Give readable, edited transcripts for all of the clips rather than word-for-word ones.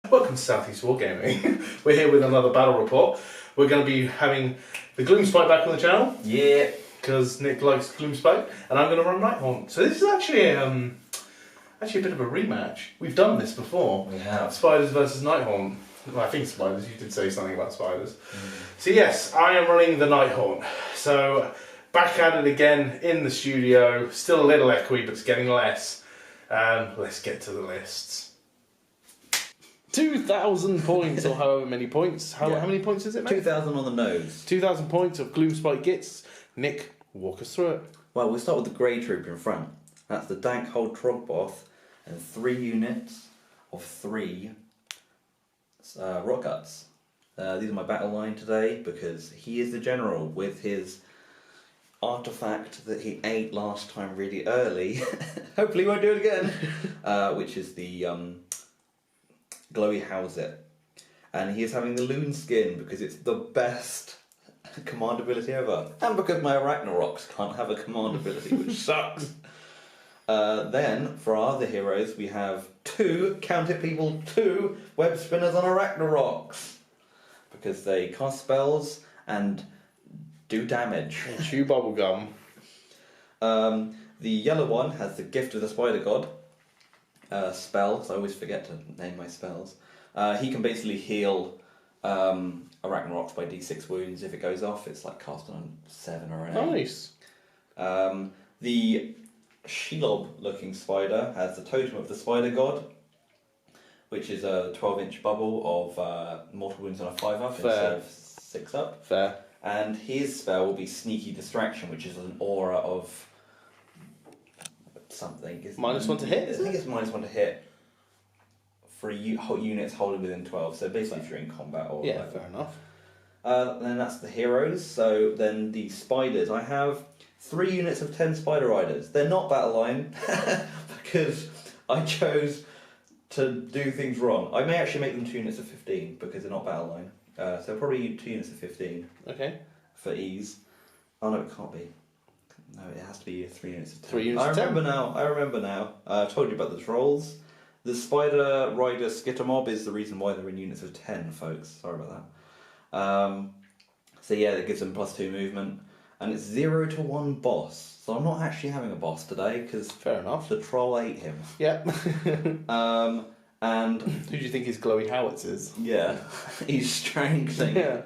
Welcome to Southeast Wargaming. We're here with another battle report. We're going to be having the Gloomspite back on the channel. Yeah. Because Nick likes Gloomspite, and I'm going to run Nighthaunt. So this is actually a bit of a rematch. We've done this before. We have. Spiders versus Nighthaunt. Well, I think spiders. You did say something about spiders. So yes, I am running the Nighthaunt. So back at it again in the studio. Still a little echoey, but it's getting less. Let's get to the lists. 2,000 points, or however many points. How many points is it, mate? 2,000 on the nose. 2,000 points of Gloomspite Gitz. Nick, walk us through it. Well, we'll start with the Grey Troop in front. That's the Dankhold Trogboth and 3 units of 3 rock guts. These are my battle line today because he is the general with his artifact that he ate last time really early. Hopefully he won't do it again. Which is the Glowy Howzit. And he is having the Loon Skin because it's the best command ability ever. And because my Arachnorocks can't have a command ability, which sucks. Then, for our other heroes, we have 2 web spinners on Arachnorocks. Because they cast spells and do damage. Chew bubblegum. The yellow one has the Gift of the Spider God spell, so I always forget to name my spells. He can basically heal Arachnorocks by d6 wounds. If it goes off, it's like cast on 7 or an 8. Nice. The Shelob looking spider has the Totem of the Spider God, which is a 12-inch bubble of mortal wounds on a 5-up instead of 6-up. Fair. And his spell will be Sneaky Distraction, which is an aura of something. -1 to hit? I think it's -1 to hit for units holding within 12. So basically, if you're in combat or yeah, whatever. fair enough. Then that's the heroes. So then the spiders. I have 3 units of 10 spider riders. They're not battle line because I chose to do things wrong. I may actually make them 2 units of 15 because they're not battle line. So probably 2 units of 15. Okay. For ease. Oh no, it can't be. No, it has to be 3 units of 10. 3 units of 10. I remember now. I've told you about the trolls. The spider rider skittermob is the reason why they're in units of 10, folks. Sorry about that. So yeah, that gives them +2 movement. And it's 0 to 1 boss. So I'm not actually having a boss today because fair enough. The troll ate him. Yeah. And who do you think his glowy howitz is? Yeah, he's strangling. Yeah.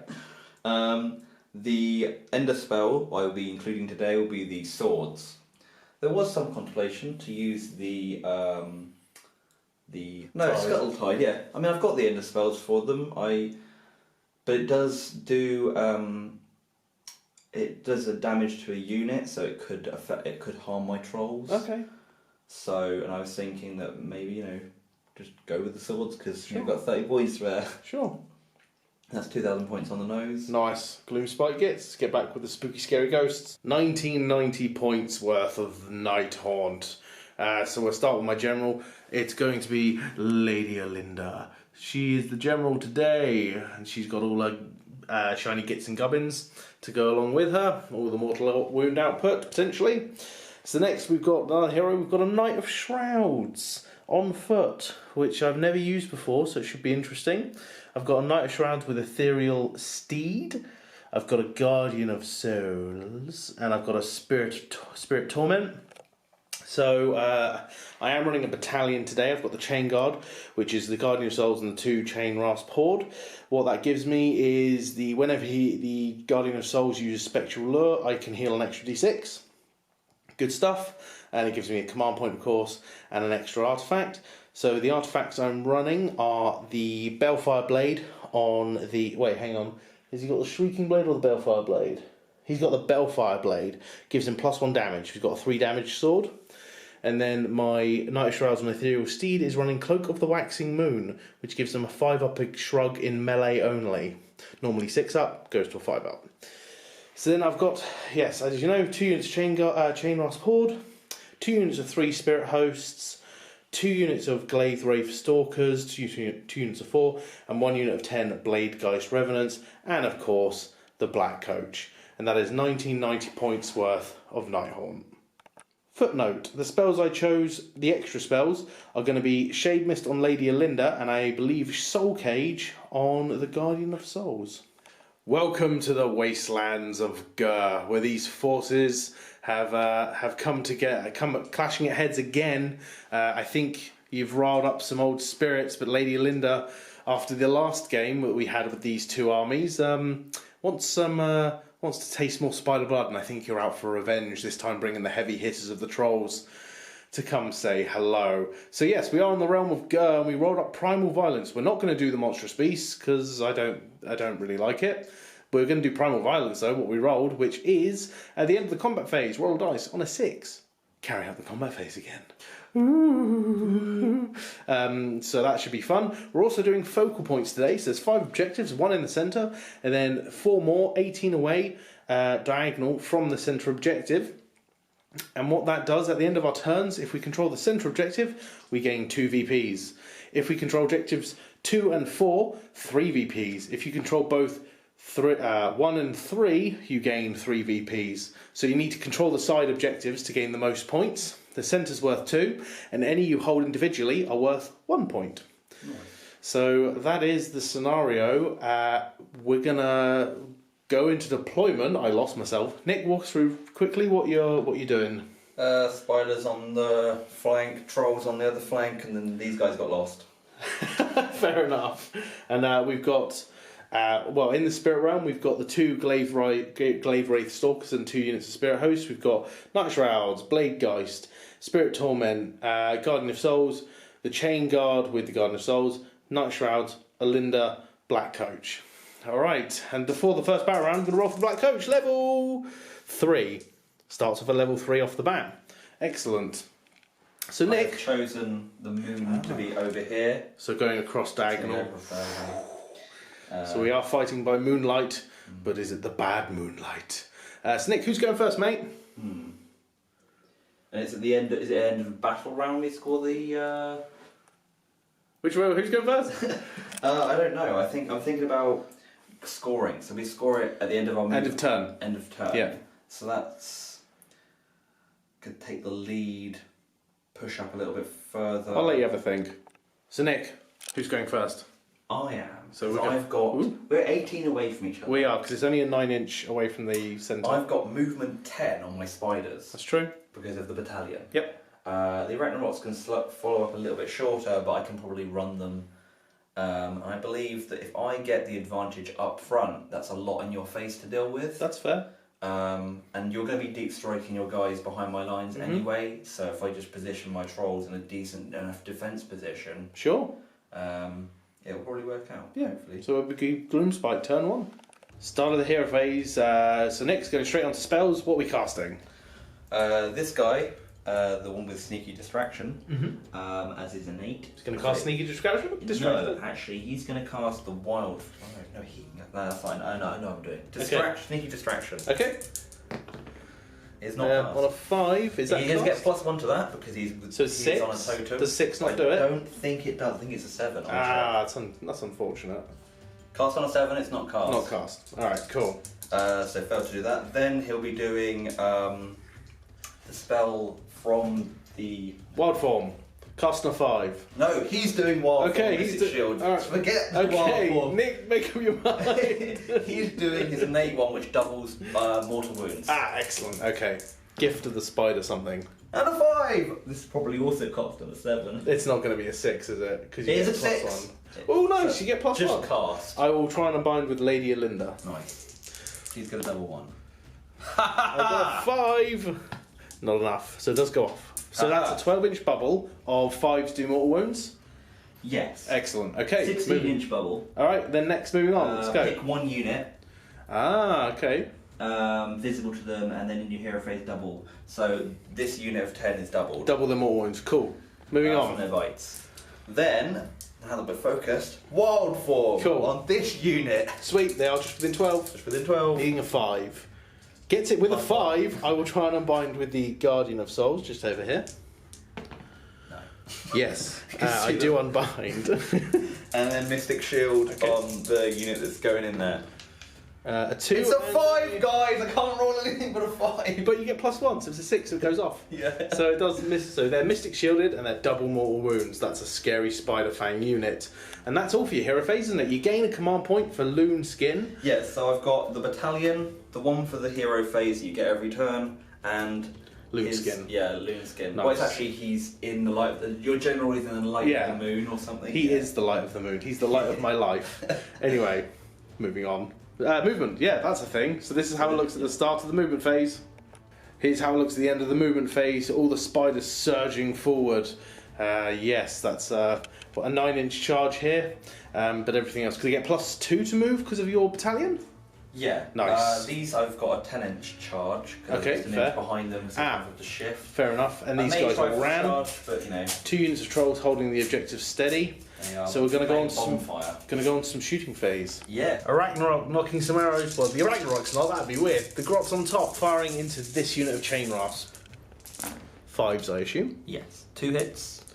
The ender spell I will be including today will be the swords. There was some contemplation to use the scuttle tide. Yeah, I mean I've got the ender spells for them. But it does do a damage to a unit, so it could harm my trolls. Okay. So, and I was thinking that maybe just go with the swords because you've got 30 points there. Sure. That's 2,000 points on the nose. Nice. Gloomspite Gitz. Get back with the spooky, scary ghosts. 1990 points worth of Nighthaunt. So we'll start with my general. It's going to be Lady Olynder. She is the general today, and she's got all her shiny Gits and gubbins to go along with her. All the mortal wound output, potentially. So next we've got our hero. We've got a Knight of Shrouds on foot, which I've never used before, so it should be interesting. I've got a Knight of Shrouds with Ethereal Steed. I've got a Guardian of Souls, and I've got a Spirit Torment. So I am running a battalion today. I've got the Chain Guard, which is the Guardian of Souls and the 2 Chain Rasp Horde. What that gives me is whenever the Guardian of Souls uses Spectral Lure, I can heal an extra d6. Good stuff. And it gives me a command point, of course, and an extra artifact. So the artifacts I'm running are the Balefire Blade on the... Wait, hang on. Has he got the Shrieking Blade or the Balefire Blade? He's got the Balefire Blade. Gives him +1 damage. He's got a 3 damage sword. And then my Knight of Shrouds on Ethereal Steed is running Cloak of the Waxing Moon, which gives them a 5-up shrug in melee only. Normally 6-up, goes to a 5-up. So then I've got, yes, as you know, 2 units of Chain Rasp Horde, 2 units of 3 Spirit Hosts, 2 units of Glaive Wraith Stalkers, 2 units of 4, and 1 unit of 10 Blade Geist Revenants, and of course the Black Coach. And that is 1990 points worth of Nighthaunt. Footnote, the spells I chose, the extra spells, are going to be Shade Mist on Lady Olynder and I believe Soul Cage on the Guardian of Souls. Welcome to the wastelands of Gur, where these forces have come clashing at heads again. I think you've riled up some old spirits, but Lady Olynder, after the last game that we had with these two armies, wants to taste more spider blood, and I think you're out for revenge, this time bringing the heavy hitters of the trolls to come say hello. So yes, we are in the realm of Gur, and we rolled up Primal Violence. We're not going to do the Monstrous Beast, because I don't really like it. We're going to do Primal Violence, though, what we rolled, which is, at the end of the combat phase, roll dice on a 6. Carry out the combat phase again. So that should be fun. We're also doing focal points today, so there's 5 objectives, 1 in the centre, and then 4 more, 18 away, diagonal from the centre objective. And what that does at the end of our turns, if we control the centre objective, we gain 2 VPs. If we control objectives 2 and 4, 3 VPs. If you control both 1 and 3, you gain 3 VPs. So you need to control the side objectives to gain the most points. The centre's worth 2, and any you hold individually are worth 1 point. Nice. So that is the scenario. We're gonna go into deployment. I lost myself. Nick, walk through quickly what you're doing. Spiders on the flank, trolls on the other flank, and then these guys got lost. Fair enough. And we've got. In the Spirit Realm, we've got the 2 Glaive Wraith Stalkers and 2 units of Spirit Hosts. We've got Night Shrouds, Blade Geist, Spirit Torment, Guardian of Souls, the Chain Guard with the Guardian of Souls, Night Shrouds, Olynder, Black Coach. Alright, and before the first battle round, I'm going to roll for Black Coach, level 3. Starts with a level 3 off the bat. Excellent. So Nick... I've chosen the moon to be over here. So going across diagonal. So we are fighting by moonlight, but is it the bad moonlight? So Nick, who's going first, mate? And it's at the end. Is it end of the battle round? We score the. Who's going first? I don't know. I'm thinking about scoring. So we score it at the end of our end of turn. End of turn. Yeah. So that's could take the lead, push up a little bit further. I'll let you have a think. So Nick, who's going first? I am. So I've got. Ooh. We're 18 away from each other. We are, because it's only a 9-inch away from the centre. I've got movement 10 on my spiders. That's true. Because of the battalion. Yep. The Arachnolots can follow up a little bit shorter, but I can probably run them. I believe that if I get the advantage up front, that's a lot in your face to deal with. That's fair. And you're going to be deep striking your guys behind my lines anyway, so if I just position my trolls in a decent enough defence position... Sure. It'll probably work out, hopefully. So we'll be Gloomspite, turn 1. Start of the hero phase. So Nick's going straight on to spells. What are we casting? This guy, the one with Sneaky Distraction, as his innate. He's going to cast Sneaky Distraction? No, actually, he's going to cast the Wild... Oh, no, that's fine. I know what I'm doing. Distraction, Sneaky Distraction. Okay. It's not cast. On a 5, is that He gets +1 to that because he's on a totem. Does 6 not do it? I don't think it does. I think it's a 7. That's unfortunate. Cast on a 7, it's not cast. Not cast. Alright, cool. So failed to do that. Then he'll be doing the spell from the... Wild Form. Cast on a 5. No, he's doing Wild Form. He's doing shield. Right. Forget the Wild Form. Nick, make up your mind. He's doing his innate one, which doubles mortal wounds. Excellent. Okay. Gift of the spider something. And a 5! This is probably also cast on a 7. It's not going to be a 6, is it? Because it is a 6. Oh, nice, you get +1. Just cast. I will try and unbind with Lady Olynder. Nice. She's got a double 1. I got a 5. Not enough. So it does go off. So that's a 12-inch bubble of 5s do mortal wounds? Yes. Excellent. Okay. 16-inch bubble. Alright, then next, moving on. Let's go. Pick 1 unit. Okay. Visible to them, and then in your hero phase double. So this unit of 10 is doubled. Double the mortal wounds. Cool. Moving on. From their bites. Then, now that we're focused, Wild Form on this unit. Sweet, they are just within 12. Just within 12. Needing a 5. Gets it with a 5. I will try and unbind with the Guardian of Souls, just over here. No. Yes, I do unbind. And then Mystic Shield on the unit that's going in there. A 2. It's a 5, guys! I can't roll anything but a 5. But you get +1, so it's a 6, so it goes off. Yeah. So it does miss. So they're Mystic Shielded and they're double mortal wounds. That's a scary Spider Fang unit. And that's all for your hero phase, isn't it? You gain a command point for Loon Skin. Yeah, so I've got the battalion, the one for the hero phase you get every turn, and Loon Skin. Yeah, Loon Skin. Nice. Well, it's actually, he's in the light. Your general is in the light of the moon or something. He is the light of the moon. He's the light of my life. Anyway, moving on. Movement, yeah, that's a thing. So this is how it looks at the start of the movement phase. Here's how it looks at the end of the movement phase. All the spiders surging forward. Yes, that's a 9-inch charge here. But everything else. Could you get +2 to move because of your battalion? Yeah. Nice. These I've got a 10-inch charge. Okay, it's an fair. inch behind them, so with the shift. Fair enough. And these may guys try are for ran. charge, but you know. 2 units of trolls holding the objective steady. So we're going to go on some shooting phase. Yeah. A Ragnarok knocking some arrows. Well, the Ragnarok's not. That'd be weird. The Grot's on top, firing into this unit of Chain Rasp. 5s, I assume. Yes. 2 hits.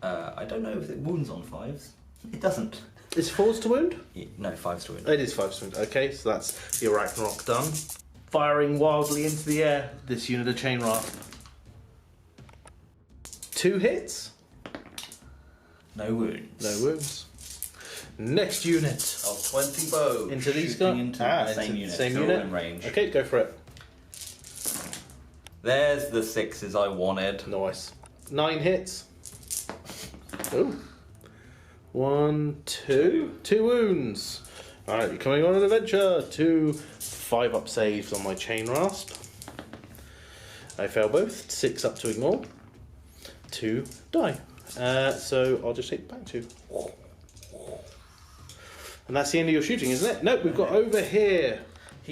I don't know if it wounds on 5s. It doesn't. Is 4s to wound? Yeah, no, 5s to wound. It is 5s to wound. Okay, so that's your Ragnarok done. Firing wildly into the air. This unit of Chain Rasp. 2 hits. No wounds. No wounds. Next unit. Of 20 bows. Into these guys. Into the same unit. Same They're all unit. in range. Okay, go for it. There's the 6s I wanted. Nice. 9 hits. Ooh. 1, 2. 2 wounds. Alright, you're coming on an adventure. 2 5-up saves on my Chain Rasp. I fail both. 6 up to ignore. 2 die. So I'll just take back 2. And that's the end of your shooting, isn't it? Nope, we've got over here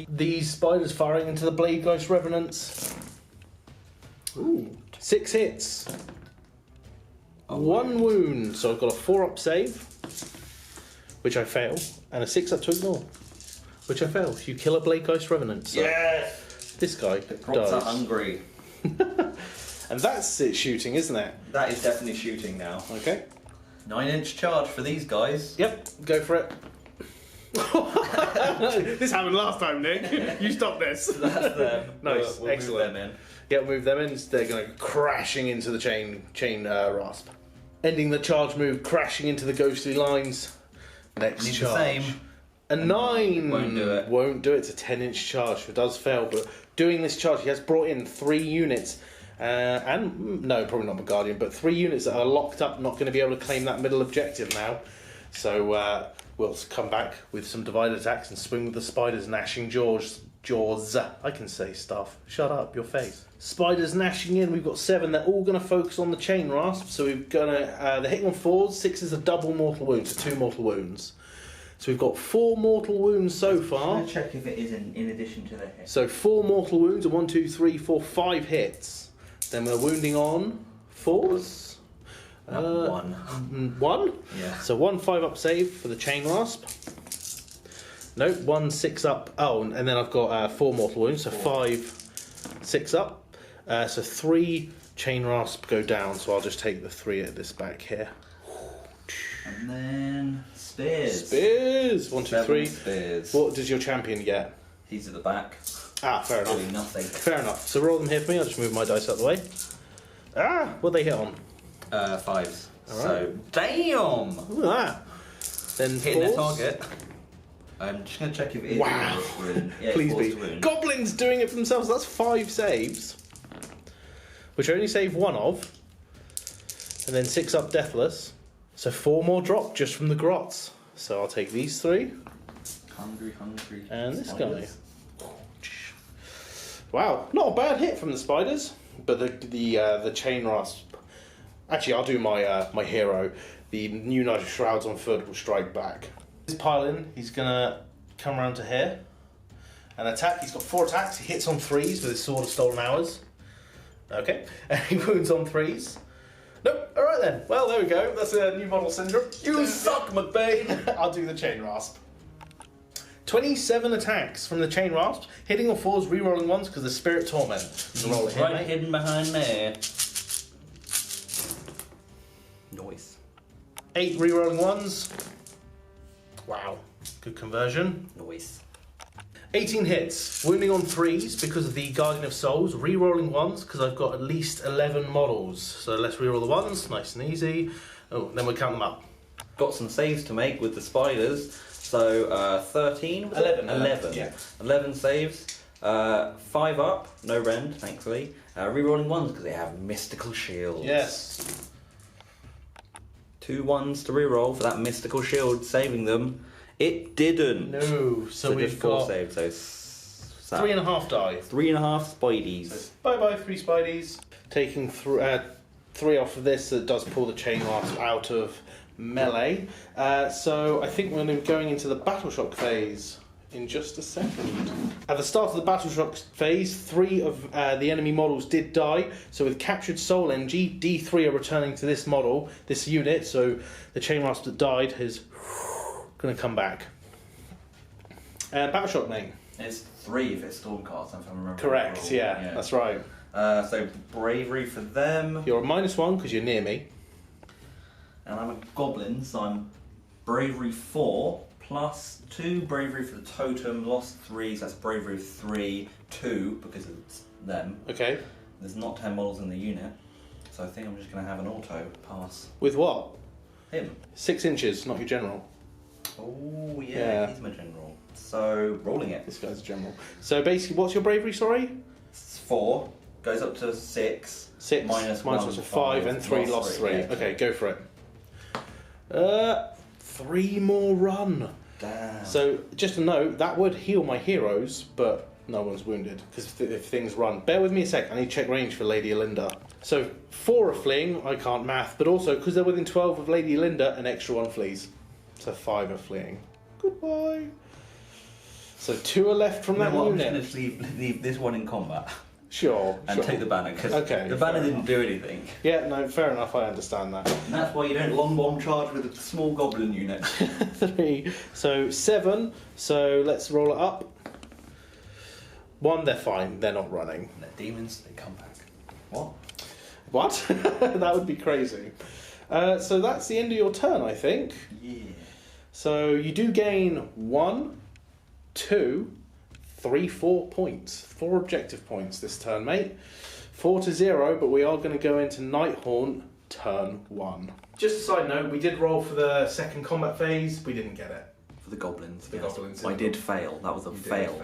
these spiders firing into the Blade Ghost Revenants. Ooh. 6 hits. 1 wound. So I've got a 4-up save, which I fail, and a 6 up to ignore, which I fail. You kill a Blade Ghost Revenant. So yes! This guy Props are hungry. And that's it shooting, isn't it? That is definitely shooting now. Okay. 9-inch charge for these guys. Yep, go for it. This happened last time, Nick. You stop this. That's them. Nice, we'll excellent. Move them in. Yeah, move them in. They're going to go crashing into the chain rasp. Ending the charge move, crashing into the ghostly lines. Next charge. The same. A 9. Won't do it. Won't do it. It's a 10-inch charge. It does fail, but doing this charge, he has brought in 3 units. And no, probably not Guardian, but 3 units that are locked up, not going to be able to claim that middle objective now. So we'll come back with some divided attacks and swing with the spiders gnashing jaws. I can say stuff. Shut up, your face. Spiders gnashing in. We've got 7. They're all going to focus on the Chain Rasp. So we're going to. They're hitting on 4s. 6 is a double mortal wound, so 2 mortal wounds. So we've got 4 mortal wounds so far. I'll check if it is in addition to the hit. So 4 mortal wounds, and 1, 2, 3, 4, 5 hits. Then we're wounding on 4s. 1. 1? Yeah. So 1 5-up save for the Chain Rasp. Nope, 1 6-up. Oh, and then I've got 4 mortal wounds, so 5 6-up. So 3 Chain Rasp go down, so I'll just take the 3 at this back here. And then spears. Spears! 1, 2, 3. Spears. What does your champion get? He's at the back. Ah, fair enough. Doing nothing. Fair enough. So roll them here for me. I'll just move my dice out of the way. Ah, what they hit on? 5s. All right. So, damn! Look at that. Then Hitting their 4s. target. I'm just going to check if it is. Wow. Yeah, Please it's be. to wound. Goblins doing it for themselves. That's 5 saves, which I only save 1 of. And then 6 up Deathless. So 4 more drop just from the grots. So I'll take these 3. Hungry. And this spiders. guy. Wow, not a bad hit from the spiders. But the Chain Rasp. Actually, I'll do my hero. The new Knight of Shrouds on foot will strike back. This pile in, he's gonna come around to here and attack. He's got 4 attacks. He hits on 3s with his Sword of Stolen Hours. Okay, and he wounds on 3s. Nope. All right then. Well, there we go. That's a new model syndrome. You suck, McBain! I'll do the Chain Rasp. 27 attacks from the Chain Rasp, hitting on 4s, re-rolling 1s because the Spirit Torment. Roll it, Right mate. hidden behind there. Noise. 8 re-rolling 1s. Wow. Good conversion. Noise. 18 hits, wounding on 3s because of the Guardian of Souls, re-rolling 1s because I've got at least 11 models. So let's re-roll the 1s, nice and easy. Oh, then we count them up. Got some saves to make with the spiders. So 13? 11. 11. Yeah. 11 saves. 5 up, no rend, thankfully. Re-rolling 1s because they have mystical shields. Yes. 2 1s to re-roll for that mystical shield, saving them. It didn't. No, so we've just 4 got saves. So 3.5 die. 3.5 spideys. So bye-bye, 3 spideys. Taking 3 off of this, that does pull the chain last out of melee. So I think we're going to be going into the Battle Shock phase in just a second. At the start of the Battle Shock phase, 3 of the enemy models did die. So with captured soul energy, D3 are returning to this model, this unit. So the chain rasp that died is going to come back. Battle Shock name. It's 3 if it's Stormcast, if I remember. Correct, yeah, that's right. So bravery for them. You're a -1 because you're near me. And I'm a goblin, so I'm bravery 4 plus 2 bravery for the totem, lost 3, so that's bravery 3, 2 because it's them. Okay. There's not 10 models in the unit, so I think I'm just going to have an auto pass. With what? Him. 6 inches, not your general. Oh Yeah. He's my general. So rolling it. This guy's a general. So basically, what's your bravery, sorry? It's 4, goes up to 6. 6, minus minus 1, 5, and 3, lost 3. Yeah. Okay, go for it. 3 more run. Damn. So, just a note, that would heal my heroes, but no one's wounded, because if things run. Bear with me a sec, I need to check range for Lady Olynder. So, 4 are fleeing, I can't math, but also, because they're within 12 of Lady Olynder, an extra 1 flees. So 5 are fleeing. Goodbye. So 2 are left from that I'm unit. just going to leave this one in combat. Sure. And take the banner, because Okay, the banner fair didn't enough. do anything. Yeah, no, fair enough, I understand that. And that's why you don't long bomb charge with a small goblin unit. 3. So 7. So let's roll it up. 1, they're fine. They're not running. And they're demons, they come back. What? What? That would be crazy. So that's the end of your turn, I think. Yeah. So you do gain 1, 2, 3, 4 points. 4 objective points this turn, mate. 4 to 0, but we are going to go into Nighthaunt turn 1. Just a side note, we did roll for the second combat phase. We didn't get it. For the goblins. The goblins. I did fail. That was a fail.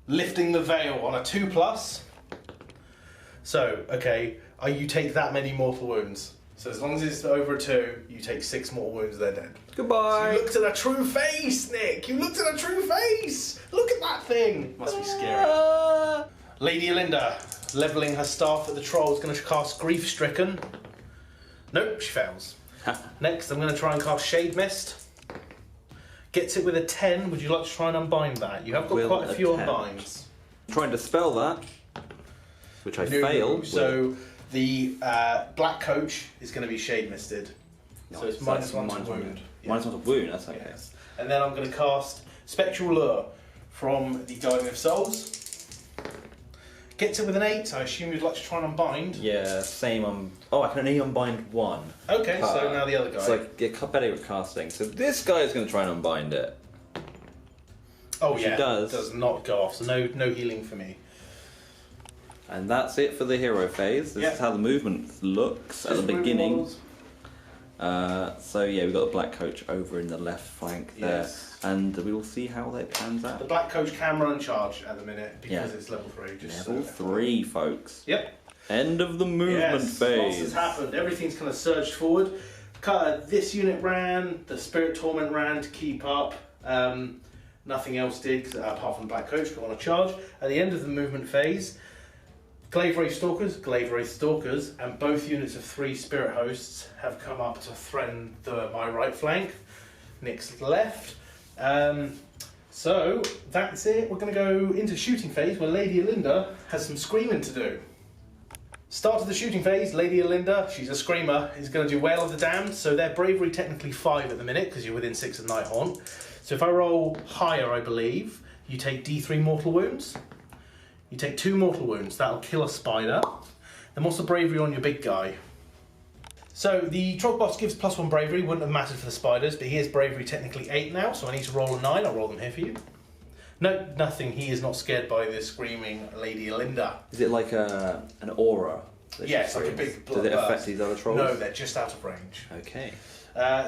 Lifting the veil on a 2+. So, okay, you take that many mortal wounds. So as long as it's over a 2, you take 6 mortal wounds, they're dead. Goodbye. So you looked at a true face, Nick! You looked at a true face! Look at that thing! Must be scary. Lady Olynder, levelling her staff at the troll, is going to cast Grief Stricken. Nope, she fails. Next, I'm going to try and cast Shade Mist. Gets it with a 10. Would you like to try and unbind that? You have got quite a few unbinds. Trying to spell that, which I failed. So the black coach is going to be Shade Misted. So it's minus 1 to wound. Minus 1 to wound, that's okay. Yes. And then I'm going to cast Spectral Lure from the Guardian of Souls. Gets it with an 8. I assume you'd like to try and unbind. Yeah, same. Oh, I can only unbind 1. Okay, so now the other guy. So I get better at casting. So this guy is going to try and unbind it. Oh Which yeah, he does. Does not go off. So no healing for me. And that's it for the hero phase. This is how the movement looks at the beginning. So yeah, we've got the black coach over in the left flank there. Yes. And we will see how that pans The out. black coach can run charge at the minute because it's level 3. Just Level 3, folks. Yep. End of the movement Lots phase. has happened. Everything's kind of surged forward. This unit ran. The Spirit Torment ran to keep up. Nothing else did apart from Black Coach got on a charge. At the end of the movement phase, Glaive Wraith Stalkers, and both units of 3 Spirit Hosts have come up to threaten my right flank. Nick's left. So that's it. We're going to go into shooting phase where Lady Olynder has some screaming to do. Start of the shooting phase, Lady Olynder, she's a screamer, is going to do Wail of the Damned, so their bravery technically 5 at the minute, because you're within 6 of Nighthaunt. So if I roll higher, I believe, you take D3 mortal wounds. You take 2 mortal wounds, that'll kill a spider. Then what's the bravery on your big guy? So the Trog boss gives +1 bravery, wouldn't have mattered for the spiders, but he is bravery technically 8 now, so I need to roll a 9, I'll roll them here for you. No, nothing, he is not scared by the screaming Lady Olynder. Is it like an aura? Yes, like a big Does it affect these other trolls? No, they're just out of range. Okay.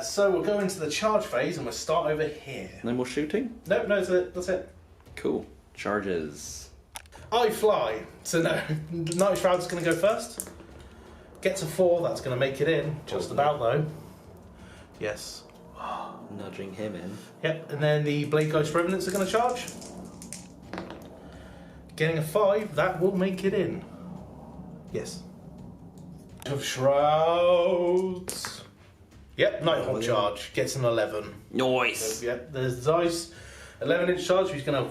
So we'll go into the charge phase and we'll start over here. No more shooting? No, that's it. Cool. Charges. I fly. So no, Night Shroud's going to go first. Gets a 4, that's going to make it in. Just about though. Yes. Nudging him in. Yep, and then the Blade Ghost Revenants are going to charge. Getting a 5, that will make it in. Yes. Of Shrouds. Yep, Nighthaunt charge. Gets an 11. Nice! So, yep, there's the dice. 11-inch charge, he's going to...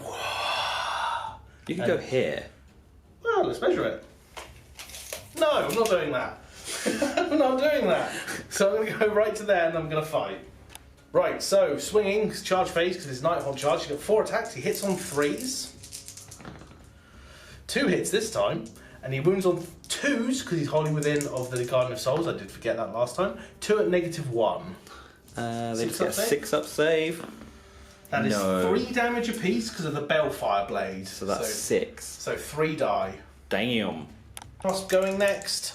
You can go here. Well, let's measure it. No, I'm not doing that. I'm not doing that. So I'm going to go right to there and I'm going to fight. Right, so swinging, charge phase, because it's Nighthaunt charge. He's got 4 attacks, he hits on 3s. 2 hits this time, and he wounds on 2s, because he's wholly within of the Garden of Souls. I did forget that last time. 2 at -1. They just get a 6-up save. That is 3 damage apiece because of the Balefire Blade. So that's 6. So 3 die. Damn. Wasp going next.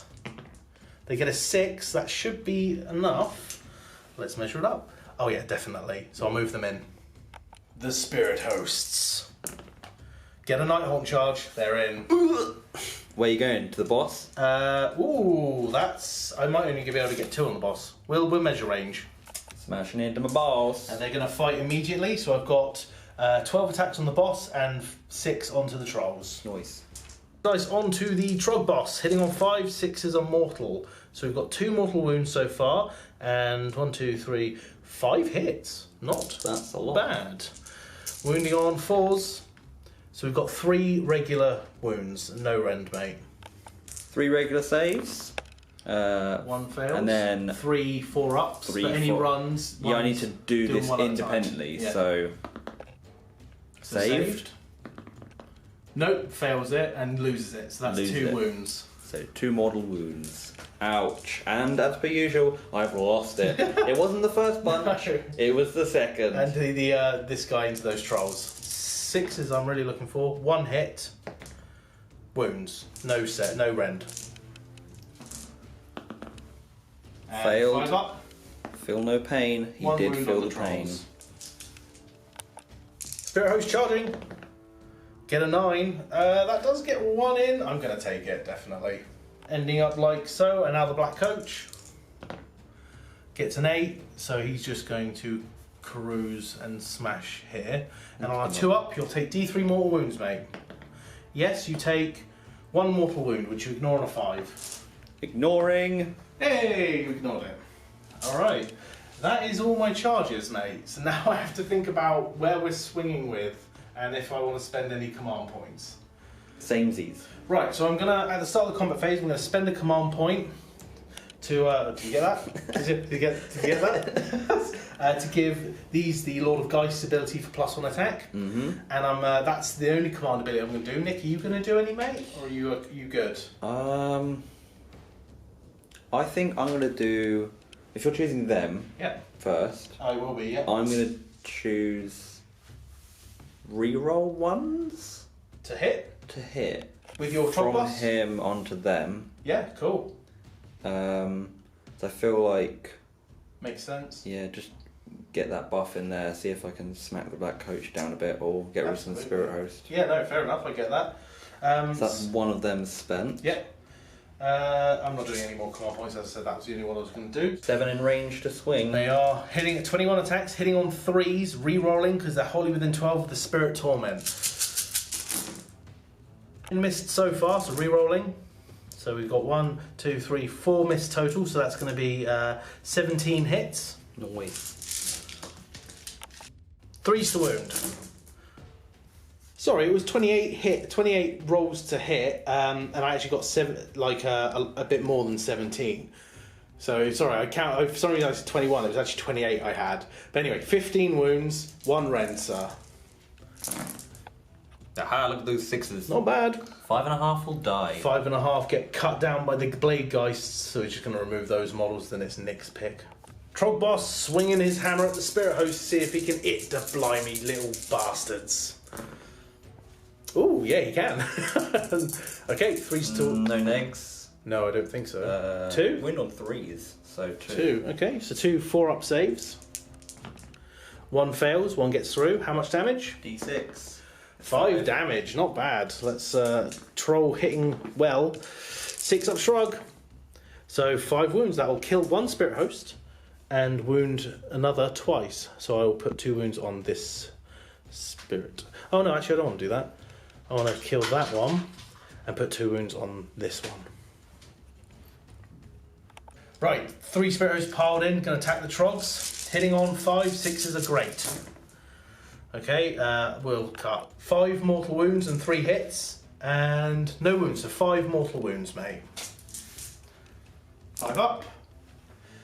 They get a 6. That should be enough. Let's measure it up. Oh yeah, definitely. So I'll move them in. The Spirit Hosts. Get a Nighthaunt charge. They're in. Where are you going? To the boss? Ooh, that's... I might only be able to get 2 on the boss. We'll measure range. Smashing into my boss. And they're going to fight immediately. So I've got 12 attacks on the boss and 6 onto the trolls. Nice. Dice onto the Trog boss, hitting on 5, 6s are mortal. So we've got 2 mortal wounds so far, and 1, 2, 3, 5 hits. That's a lot. Bad. Wounding on 4s. So we've got 3 regular wounds, no rend, mate. 3 regular saves. 1 fails. And then 3 4-ups. 3 for any 4. runs. Yeah, I need to do this independently, yeah. so saved. Nope, fails it and loses it. So that's 2 wounds. So 2 mortal wounds. Ouch. And as per usual, I've lost it. It wasn't the first punch, No. it was the second. And this guy into those trolls. 6s I'm really looking for. 1 hit. Wounds. No rend. And Failed. 5 up. Feel no pain. He 1 did wound feel on the pain. trolls. Spirit Host charging. Get a 9. That does get 1 in. I'm going to take it, definitely. Ending up like so. And now the Black Coach gets an 8. So he's just going to cruise and smash here. And on a 2-up, you'll take D3 mortal wounds, mate. Yes, you take 1 mortal wound, which you ignore on a 5. Ignoring. Hey, you ignored it. Alright. That is all my charges, mate. So now I have to think about where we're swinging with and if I want to spend any command points. Samesies. Right, so I'm going to, at the start of the combat phase, I'm going to spend a command point to, do you get that? Did you get that? To give these the Lord of Geist's ability for +1 attack. Mm-hmm. And that's the only command ability I'm going to do. Nick, are you going to do any, mate? Or are you good? I think I'm going to do... If you're choosing them first... I will be, yeah. I'm going to choose... Reroll ones? To hit? To hit. With your Trog From boss? him onto them. Yeah, cool. So I feel like... Makes sense. Yeah, just get that buff in there, see if I can smack the Black Coach down a bit or get rid of some Spirit Host. Yeah, no, fair enough, I get that. So that's one of them spent. Yeah. I'm not doing any more command points, as I said, that was the only one I was going to do. 7 in range to swing. They are hitting at 21 attacks, hitting on 3s, re-rolling because they're wholly within 12 of the Spirit Torment. Missed so far, so re-rolling. So we've got 1, 2, 3, 4 missed total, so that's going to be 17 hits. Nice. 3's to wound. Sorry, it was 28 rolls to hit, and I actually got a bit more than 17. So sorry, for some reason I said 21. It was actually 28 I had. But anyway, 15 wounds, 1 Renser. Aha, look at those 6s. Not bad. 5.5 will die. 5.5 get cut down by the blade geists, so we're just going to remove those models. Then it's Nick's pick. Trog boss swinging his hammer at the spirit host to see if he can hit the blimey little bastards. Ooh, yeah, he can. Okay, 3's to... No negs. No, I don't think so. 2? Wind on 3s, so 2. 2, okay, so 2 4-up saves. 1 fails, 1 gets through. How much damage? D6. 5 damage, not bad. Let's troll hitting well. 6 up shrug. So 5 wounds. That will kill 1 spirit host and wound another twice. So I will put 2 wounds on this spirit. Oh no, actually I don't want to do that. I want to kill that one and put 2 wounds on this one. Right, 3 spirit hosts piled in. Going to attack the trogs. Hitting on 5, 6s are great. Okay, we'll cut 5 mortal wounds and 3 hits, and no wounds, so 5 mortal wounds, mate. 5 up.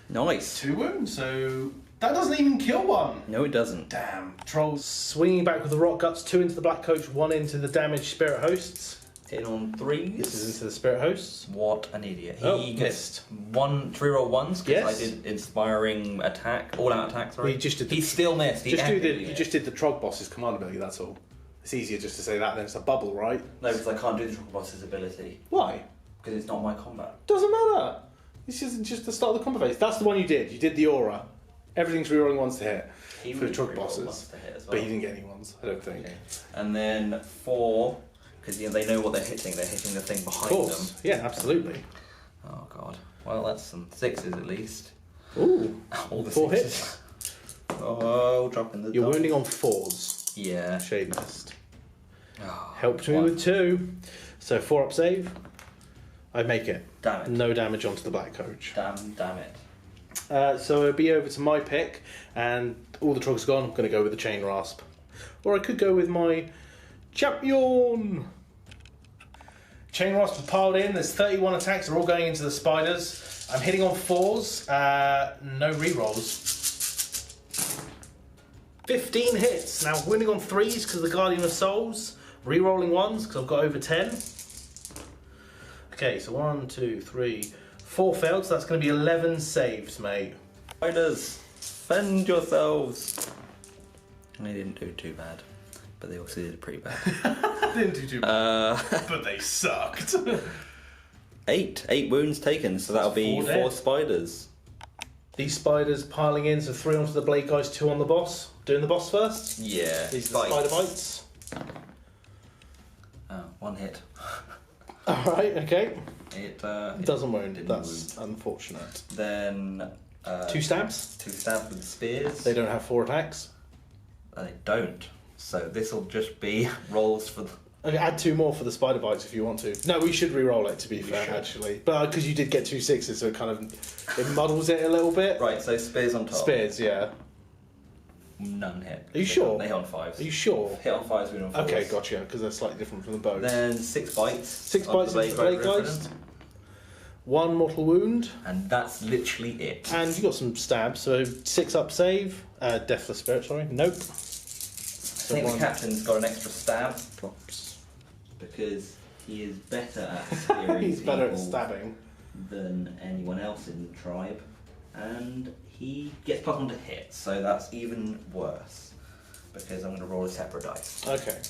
Nice. 2 wounds, so that doesn't even kill 1. No, it doesn't. Damn. Trolls swinging back with the rock guts, 2 into the black coach, 1 into the damaged spirit hosts. Hitting on 3s. This is into the spirit hosts. What an idiot. He gets 3 roll 1s because Yes. I did inspiring attack, all out attack, sorry. Well, you just did he still missed. You just did the Trog boss's command ability, that's all. It's easier just to say that than it's a bubble, right? No, because I can't do the Trog boss's ability. Why? Because it's not my combat. Doesn't matter. This isn't just the start of the combat phase. That's the one you did. You did the aura. Everything's rerolling 1s to hit for the Trog bosses. But he didn't get any 1s, I don't think. Okay. And then 4, because they know what they're hitting. They're hitting the thing behind them. Yeah, absolutely. Oh god. Well, that's some 6s at least. Ooh. All the 4 6s. hits. Oh, dropping the You're dice. wounding on 4s. Yeah. Shade mist. Oh, Helped me 1. with 2. So 4 up save. I make it. Damn it. No damage onto the black coach. Damn it. So it'll be over to my pick, and all the trogs are gone. I'm going to go with the chain rasp. Or I could go with my champion. Chain rasp are piled in. There's 31 attacks. They're all going into the spiders. I'm hitting on 4s. No rerolls. 15 hits. Now winning on 3s because of the Guardian of Souls. Rerolling 1s because I've got over 10. Okay, so 1, 2, 3, 4 failed. So that's going to be 11 saves, mate. Spiders, defend yourselves. And they didn't do too bad, but they also did pretty bad. Didn't do too bad, but they sucked. 8 wounds taken, so that'll be 4 4 dead. spiders. These spiders piling in, so 3 onto the blade guys, 2 on the boss. Doing the boss first. Yeah. These are the spider bites. Oh, 1 hit. Alright, okay. It Doesn't wound. didn't That's unfortunate. Then 2 stabs. 2 stabs with spears. They don't have 4 attacks. They don't. So this will just be rolls for. Okay, add 2 more for the spider bites if you want to. No, we should re-roll it to be fair, should. actually. But because you did get 2 6s, so it muddles it a little bit. Right. So spears on top. Spears, yeah. None hit. Are you sure? They hit on 5s. Are you sure? Hit on 5s, wound on 4s. Okay, gotcha, because they're slightly different from the bows. Then 6 bites. 6 of bites into the blade Revenant, geist. 1 mortal wound. and that's literally it. And you got some stabs, so 6 up save. Deathless Spirit, sorry. Nope. I think the captain's got an extra stab Drops. because he is better at spearing He's better at people stabbing. than anyone else in the tribe, and he gets plus 1 to hit, so that's even worse because I'm going to roll a separate dice. Okay.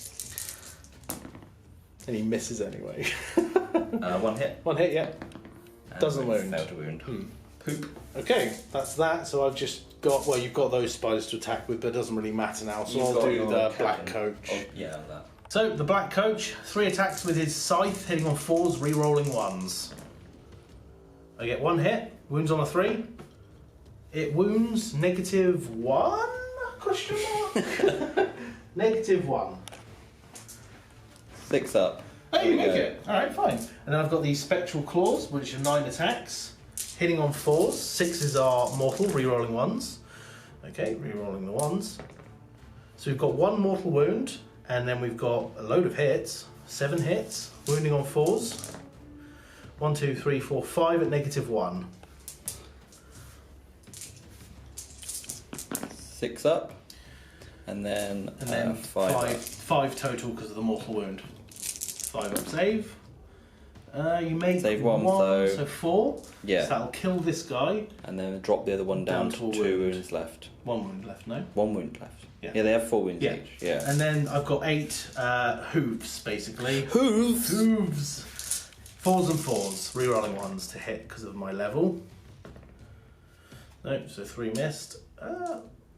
And he misses anyway. 1 hit. 1 hit, yeah. And Doesn't wound. Failed to wound. Poop. Okay, that's that. So I've just got, well, you've got those spiders to attack with, but it doesn't really matter now. So You've I'll got do your the captain. black coach. Oh, yeah, that. So the black coach, 3 attacks with his scythe, hitting on 4s, re-rolling 1s. I get 1 hit, wounds on a 3. It wounds -1? Question mark? -1. 6 up. Oh, you There we make go. it. Alright, fine. And then I've got these spectral claws, which are 9 attacks, hitting on 4s. 6s are mortal, re-rolling 1s. Okay, re-rolling the 1s. So we've got 1 mortal wound, and then we've got a load of hits. 7 hits, wounding on 4s. 1, 2, 3, 4, 5 at -1. 6 up. And then, five total because of the mortal wound. 5 up save. You make save one, so 4. Yeah. So that'll kill this guy. And then drop the other one down to 2 wounds left. 1 wound left, no? 1 wound left. Yeah, they have 4 wounds each. Yeah. And then I've got 8 hooves, basically. Hooves? Hooves. 4s and 4s. Rerolling ones to hit because of my level. No, so 3 missed.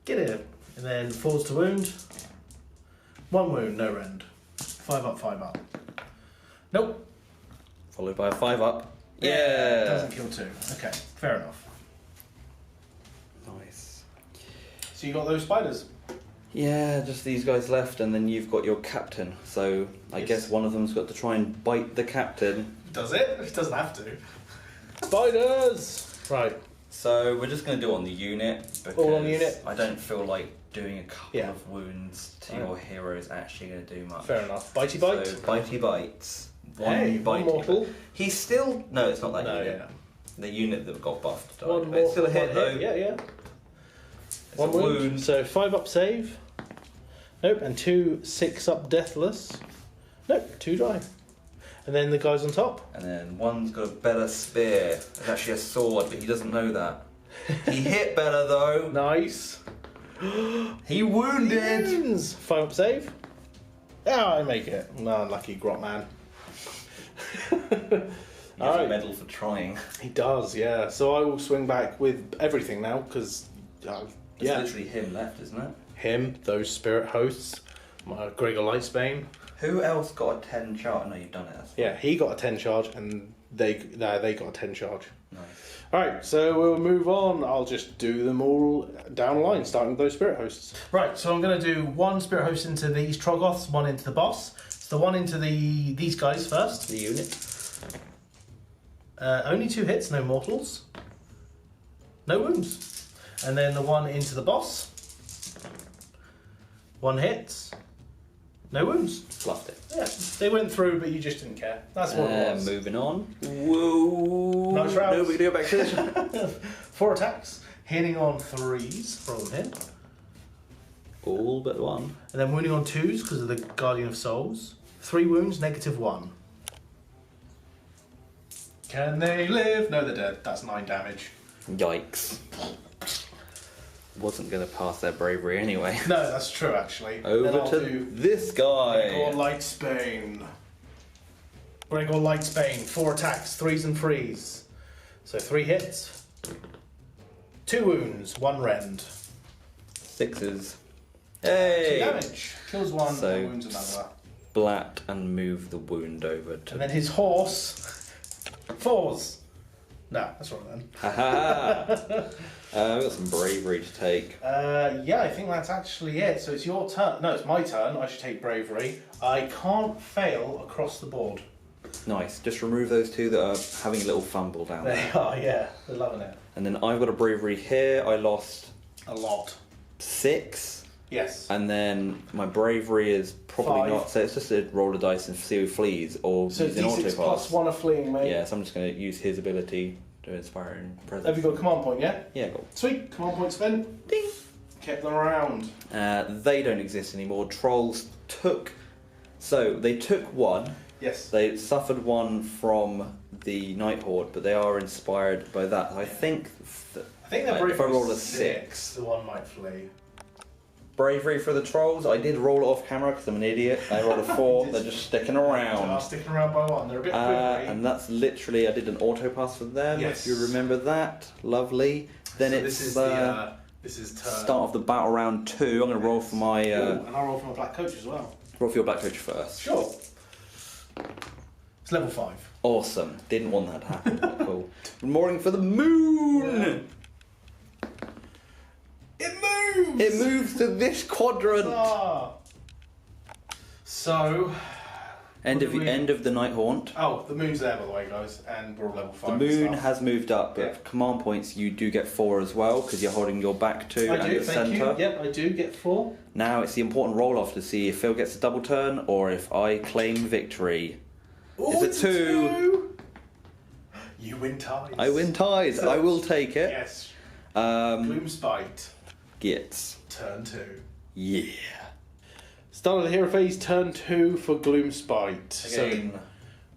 Get it. And then 4s to wound. 1 wound, no rend. 5 up, 5 up. Nope. Followed by a 5 up. Yeah. Doesn't kill 2. Okay, fair enough. Nice. So you got those spiders? Yeah, just these guys left, and then you've got your captain. So I guess one of them's got to try and bite the captain. Does it? It doesn't have to. Spiders! Right. So we're just going to do it on the unit, because all on the unit. I don't feel like doing a couple of wounds to your hero is actually going to do much. Fair enough. Bitey bite? So bitey bites. One mortal. He's still... No, it's not that unit. Yeah. The unit that got buffed died. One But it's still a hit, though. Yeah. It's 1 a wound. So 5 up save. Nope. And 2 6 up deathless. Nope. 2 die. And then the guys on top. And then one's got a better spear. It's actually a sword, but he doesn't know that. He hit better, though. Nice. He wounded. Wounds. 5 up save. I make it. No, unlucky grot man. He gets a medal for trying. He does, yeah. So I will swing back with everything now, because... It's literally him left, isn't it? Him, those spirit hosts, my Gregor Lightsbane. Who else got a 10 charge? No, you've done it. Yeah, he got a 10 charge, and they got a 10 charge. Nice. Alright, so we'll move on. I'll just do them all down the line, starting with those spirit hosts. Right, so I'm going to do 1 spirit host into these Troggoths, 1 into the boss. So the 1 into these guys first. The unit. Only 2 hits, no mortals. No wounds. And then the 1 into the boss. 1 hit. No wounds. Fluffed it. Yeah, they went through, but you just didn't care. That's what it was. Moving on. Whoa. Nice rounds. No, we can go back to this. 4 attacks, hitting on 3s from him. All but 1. And then wounding on 2s because of the Guardian of Souls. 3 wounds, -1. Can they live? No, they're dead. That's 9 damage. Yikes. Wasn't going to pass their bravery anyway. No, that's true, actually. Over to this guy. Gregor Lightsbane. Gregor Lightsbane, 4 attacks, 3s and 3s. So 3 hits, 2 wounds, 1 rend. 6s. Hey! 2 damage. Kills 1, So, and wounds another. Splat and move the wound over to... And then his horse, 4s. No, that's wrong then. Haha! We've got some bravery to take. Yeah, I think that's actually it. So it's your turn. No, it's my turn. I should take bravery. I can't fail across the board. Nice. Just remove those 2 that are having a little fumble down there. They are, yeah. They're loving it. And then I've got a bravery here. I lost... A lot. 6. Yes. And then my bravery is probably 5. not... So it's just a roll of dice and see who flees or So use an D6 auto plus pass. 1 of fleeing, mate. Yeah, so I'm just going to use his ability to inspire and presence. Have you got a command point, yeah? Yeah, go. Sweet. Command point spent. Ding! Kept them around. They don't exist anymore. Trolls took... So, they took 1. Yes. They suffered 1 from the Nighthaunt, but they are inspired by that. I think... I think they're if I roll a 6, 6... the 1 might flee. Bravery for the trolls. I did roll it off camera because I'm an idiot. I rolled a 4. They're just sticking They are around. sticking around by 1. They're a bit quivery. And that's literally, I did an auto pass for them. Yes. If you remember that, lovely. Then So it's this is turn. start of the battle round 2. I'm going to roll for my and I'll roll for my black coach as well. roll for your black coach first. Sure. It's level 5. Awesome. Didn't want that to happen. But cool. Rolling for the moon. It moves. It moves to this quadrant. So. End of the Nighthaunt. Oh, the moon's there, by the way, guys, and we're all level 5. The moon has moved up, but Yeah. command points you do get 4 as well because you're holding your back to I and do, the thank centre. you. Yep, I do get 4. Now it's the important roll off to see if Phil gets a double turn or if I claim victory. Ooh, It's a 2. You win ties. I win ties. I will take it. Yes. Um, Gloomspite. Gitz. Turn 2. Yeah. Start of the hero phase, turn 2 for Gloomspite. Again,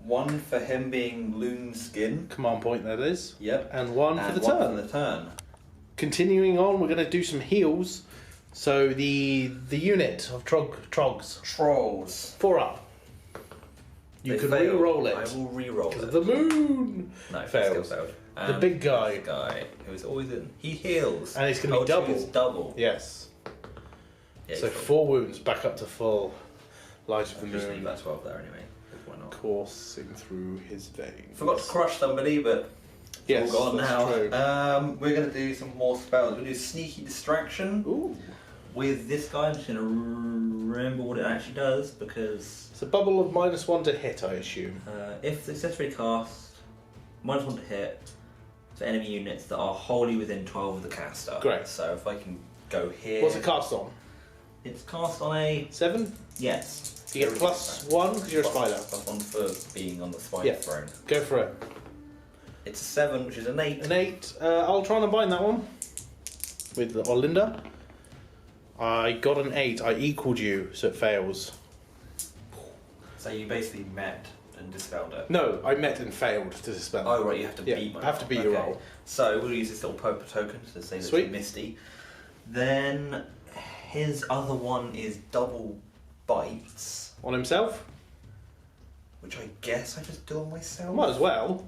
1 for him being Loon Skin. Command point, that is. Yep. And 1 for the one turn. for the turn. Continuing on, we're going to do some heals. So the unit of trogs. Trolls. 4 up. You They can failed. re-roll it. I will re-roll Because it. of the moon. No, Failed. still failed. The big guy. The guy who's always in. He heals. And it's going to be Culture double. is double. Yes. Yeah, So he's full. 4 wounds, back up to full. Light of the I'll just leave moon that 12 there anyway. Why not? coursing through his veins. Forgot to crush somebody, but Yes, it's all gone that's now. true. We're going to do some more spells. We're going to do Sneaky Distraction Ooh. with this guy. I'm just going to remember what it actually does because It's a bubble of -1 to hit, I assume. if successfully cast, -1 to hit for enemy units that are wholly within 12 of the caster. Great. So if I can go here. What's it cast on? It's cast on a. 7? Yes. You get +1 because you're a spider. +1 for being on the spider Yeah. throne. Go for it. It's a 7, which is an 8. An 8. I'll try and combine that one with the Olynder. I got an 8. I equaled you, so it fails. So you basically met and dispelled it. No, I met and failed to dispel. Oh right, you have to Yeah, beat my I have to roll. beat your roll. So we'll use this little purple token to say that Sweet. it's Misty. Then his other one is double bites, On himself? which I guess I just do on myself. Might as well.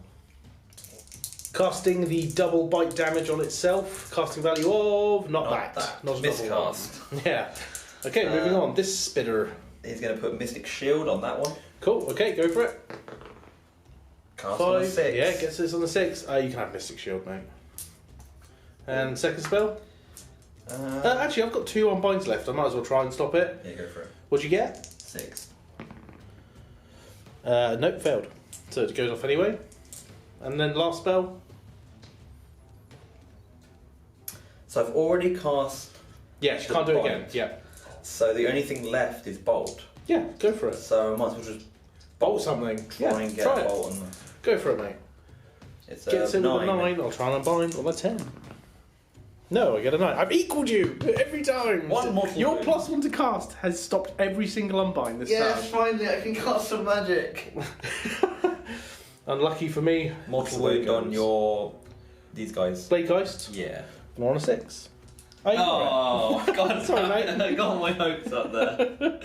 Casting the double bite damage on itself. Casting value of not that. Not a double Miscast. one. Yeah. Okay, moving on. This spitter. He's going to put Mystic Shield on that one. Cool. Okay, go for it. Cast on a 6. Yeah, gets this on the 6. You can have Mystic Shield, mate. And second spell. Actually, I've got 2 unbinds left. I might as well try and stop it. Yeah, go for it. What'd you get? 6. Nope, failed. So it goes off anyway. And then last spell. So I've already cast. Yes, you can't do it again. Bind. Yeah. So the only thing left is Bolt. Yeah, go for it. So I might as well just Bolt something. try and get try a it. Bolt on them. Go for it, mate. It's Gets a in with 9. a 9. I'll try and unbind on a 10. No, I get a 9. I've equalled you every time. One mortal Your wound. +1 to cast has stopped every single unbind this Yes, time. finally I can cast some magic. Unlucky for me. Mortal so there wound it on goes. your these guys. Blade Geist. Yeah. And on a 6. Oh, Oh, God, Sorry, mate. I got my hopes up there.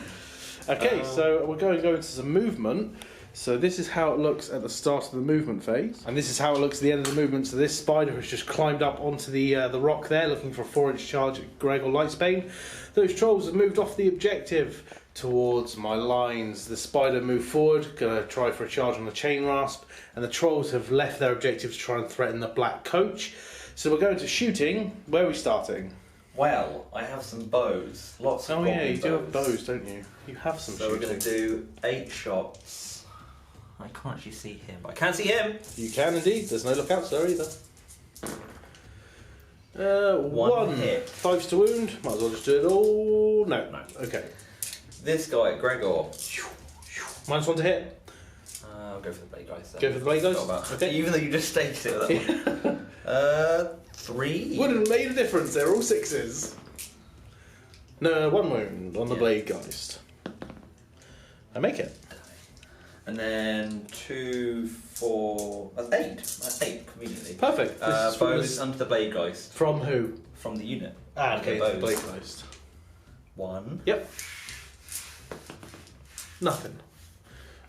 Okay, so we're going to go into some movement. So this is how it looks at the start of the movement phase, and this is how it looks at the end of the movement. So this spider has just climbed up onto the rock there, looking for a 4-inch charge at Greg or Lightsbane. Those trolls have moved off the objective towards my lines. The spider moved forward, going to try for a charge on the chain rasp, and the trolls have left their objective to try and threaten the black coach. So we're going to shooting. Where are we starting? Well, I have some bows. Lots of Oh yeah, you goblin do have bows, don't you? You have some So we're shooting. going to do 8 shots. I can't actually see him, but I can see him. You can indeed. There's no lookouts there either. One hit. 5s to wound. Might as well just do it all. No. No. Okay. This guy, Gregor. -1 to hit. I'll go for the blade guys. Then. Go for the blade guys? Forgot about- Okay. Even though you just stated it with that one. 3. Wouldn't have made a difference. They're all 6s. No, 1 wound on the Yeah. blade geist. I make it. And then 2, 4. That's 8. That's 8 conveniently. Perfect. This is from, Bows under the blade guys from who? from the unit. Okay, bows. the blade geist. 1. Yep. Nothing.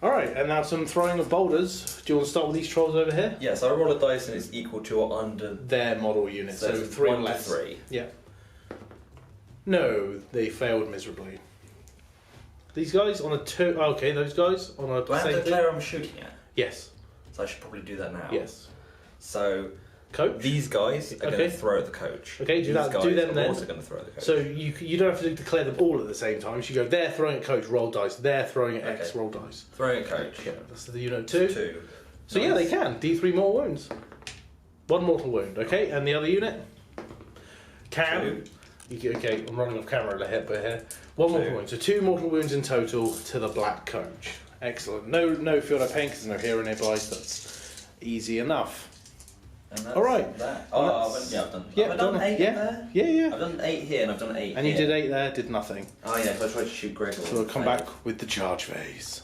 Alright, and now some throwing of boulders. Do you want to start with these trolls over here? Yeah, so I roll a dice and it's equal to or under. Their model unit, so it's 3 1 or to less. 3. Yeah. No, they failed miserably. These guys on a 2. Oh, okay, those guys on a. Do I have to same thing? declare I'm shooting at? Yes. So I should probably do that now. Yes. So Coach. these guys are going Okay. to throw at the coach. Okay, do These that- Guys do them are then. also going to throw at the coach. So you don't have to declare them all at the same time. So you go, they're throwing at coach, roll dice. They're throwing at X, Okay. roll dice. throwing at coach. Yeah, that's the unit 2. 2. So yeah, they can. D3 mortal wounds. 1 mortal wound, okay? And the other unit? Can. Okay, I'm running off camera a little bit here. 1 mortal 2. wound. So 2 mortal wounds in total to the black coach. Excellent. No field of pain because there's no hero nearby, so that's easy enough. And that's All right. that. I've done 8 there. Yeah. I've done 8 here and I've done 8 And here. you did 8 there, did nothing. Oh yeah, so I tried to shoot Gregor. So we'll come back with the charge phase.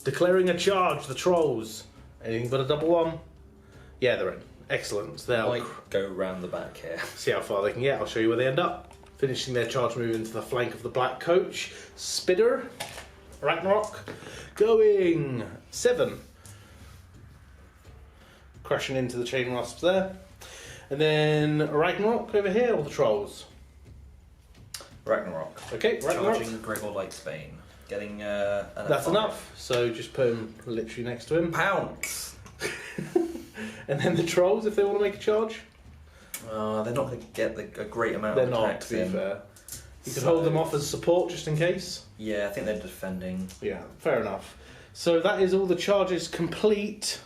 Declaring a charge, the trolls. Anything but a double 1? Yeah, they're in. Excellent. They'll might go round the back here. see how far they can get. I'll show you where they end up. Finishing their charge move into the flank of the black coach. Spitter, Ragnarok, going 7. Crashing into the chain rasps there. And then Ragnarok over here, or the trolls? Ragnarok. Okay, Ragnarok. Charging Gregor like Spain. Getting That's enough. So just put him literally next to him. Pounce. And then the trolls, if they want to make a charge. They're not going to get a great amount They're of not, attacks to be in. fair. You could hold them off as support just in case. Yeah, I think they're defending. Yeah, fair enough. So that is all the charges complete.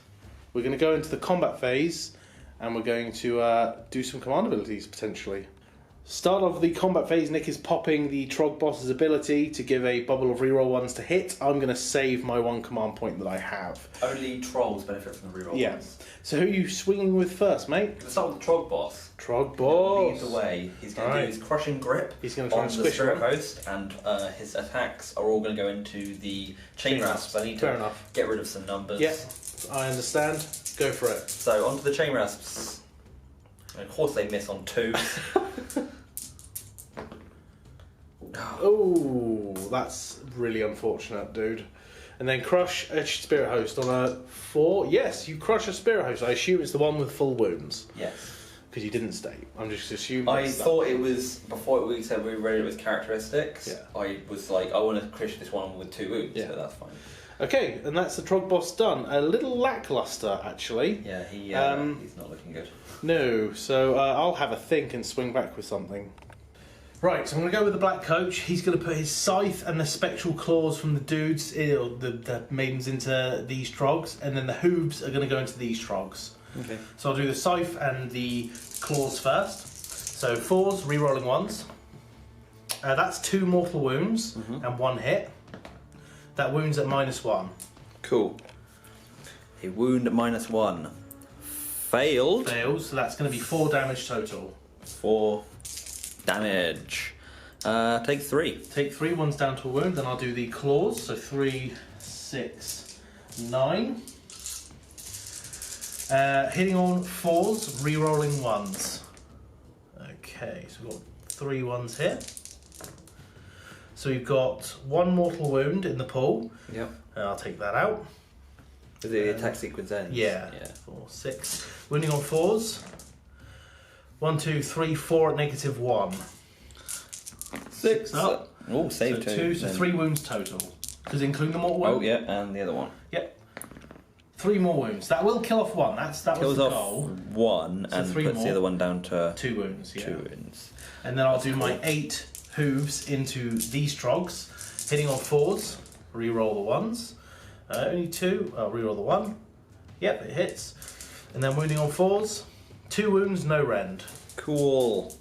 We're going to go into the combat phase, and we're going to do some command abilities, potentially. Start of the combat phase, Nick is popping the Trog boss's ability to give a bubble of reroll ones to hit. I'm going to save my 1 command point that I have. Only trolls benefit from the reroll. Yeah. ones. So who are you swinging with first, mate? Let's start with the Trog boss. Trog boss. Lead the way. He's going to Alright. do his crushing grip He's going to try on and the squish spirit one. host, and his attacks are all going to go into the chain rasps. I need Fair to enough. get rid of some numbers. Yeah, I understand. Go for it. So onto the chain rasps. And of course they miss on 2. Oh, that's really unfortunate, dude. And then crush a spirit host on a 4. Yes, you crush a spirit host. I assume it's the one with full wounds. Yes. Because you didn't state. I'm just assuming. I it's that. thought it was, before we said we read it with characteristics, Yeah. I was like, I want to crush this one with 2 wounds, Yeah. so that's fine. Okay, and that's the Trog boss done. A little lackluster, actually. Yeah, he's not looking good. No, so I'll have a think and swing back with something. Right, so I'm going to go with the black coach. He's going to put his scythe and the spectral claws from the dudes, the maidens, into these trogs, and then the hooves are going to go into these trogs. Okay. So I'll do the scythe and the claws first. So 4s, re-rolling 1s. That's 2 mortal wounds and 1 hit. That wound's at -1. Cool. A wound at -1. Failed. Fails, so that's going to be 4 damage total. 4 damage. Take 3. Take 3 ones down to a wound, then I'll do the claws. So 3, 6, 9. Hitting on 4s, re-rolling 1s. Okay, so we've got 3 1s here. So we've got 1 mortal wound in the pool. Yep. I'll take that out. Is it the attack sequence ends? Yeah. 4, 6. Wounding on 4s. 1, 2, 3, 4 at -1. 6 up. Oh, save So 2. 2, so 3 wounds total. Because including the mortal wound. Oh, yeah, and the other one. Yep. 3 more wounds. That will kill off 1. That was Kills the off goal. 1 So and 3 puts more. the other one down to 2 wounds, yeah. 2 wounds. And then I'll do my 8 hooves into these trogs. Hitting on 4s, re-roll the 1s. Only 2, I'll re-roll the 1. Yep, it hits. And then wounding on 4s. 2 wounds, no rend. Cool.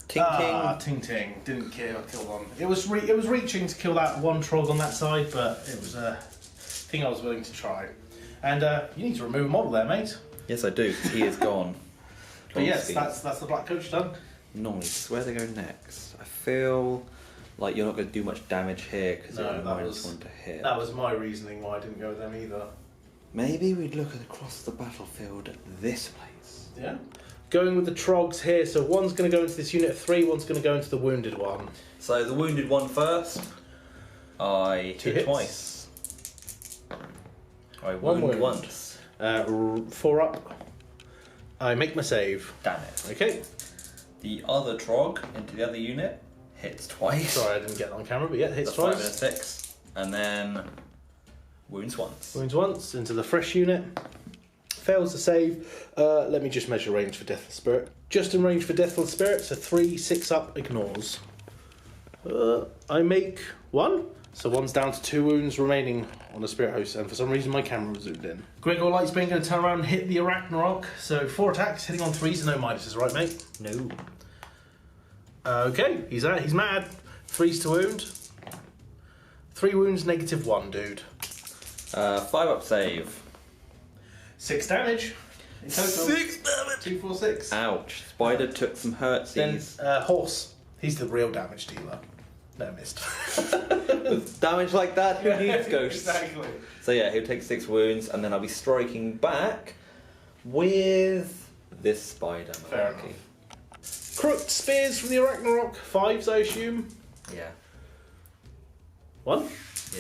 Ting Ting. Didn't kill one. It was reaching to kill that 1 trog on that side, but it was a thing I was willing to try. And you need to remove a model there, mate. Yes, I do. He is gone. But yes, that's the black coach done. Nice. Where they go next? I feel like you're not going to do much damage here because No, you're that was- -1 to hit. That was my reasoning why I didn't go with them either. Maybe we'd look across the battlefield at this place. Yeah. Going with the trogs here, so 1's going to go into this unit of 3, 1's going to go into the wounded one. So the wounded one first. I 2 hit hits. twice. I 1 wound wound. once. 4 up. I make my save. Damn it. Okay. The other trog into the other unit hits twice. Sorry, I didn't get that on camera, but yeah, hits The 5 and a twice. 6. And then wounds once. Wounds once into the fresh unit. Fails to save. Let me just measure range for Deathless Spirit. Just in range for Deathless Spirit, so 3, 6 up, ignores. I make 1. So 1's down to 2 wounds remaining on the Spirit Host, and for some reason my camera was zoomed in. Gregor Lightsbane going to turn around and hit the Arachnarok. So 4 attacks, hitting on 3s, no minuses, right, mate? No. Okay, he's mad. 3's to wound. 3 wounds, -1, dude. 5 up save. 6 damage. In total, 6 damage! 2, 4, 6. Ouch. Spider took some Then hurtsies. horse. He's the real damage dealer. No, missed. With damage like that, who needs ghosts? Exactly. So yeah, he'll take 6 wounds, and then I'll be striking back with this spider. Fair monkey. enough. Crooked spears from the Ragnarok. 5s, I assume. Yeah. 1? Yeah.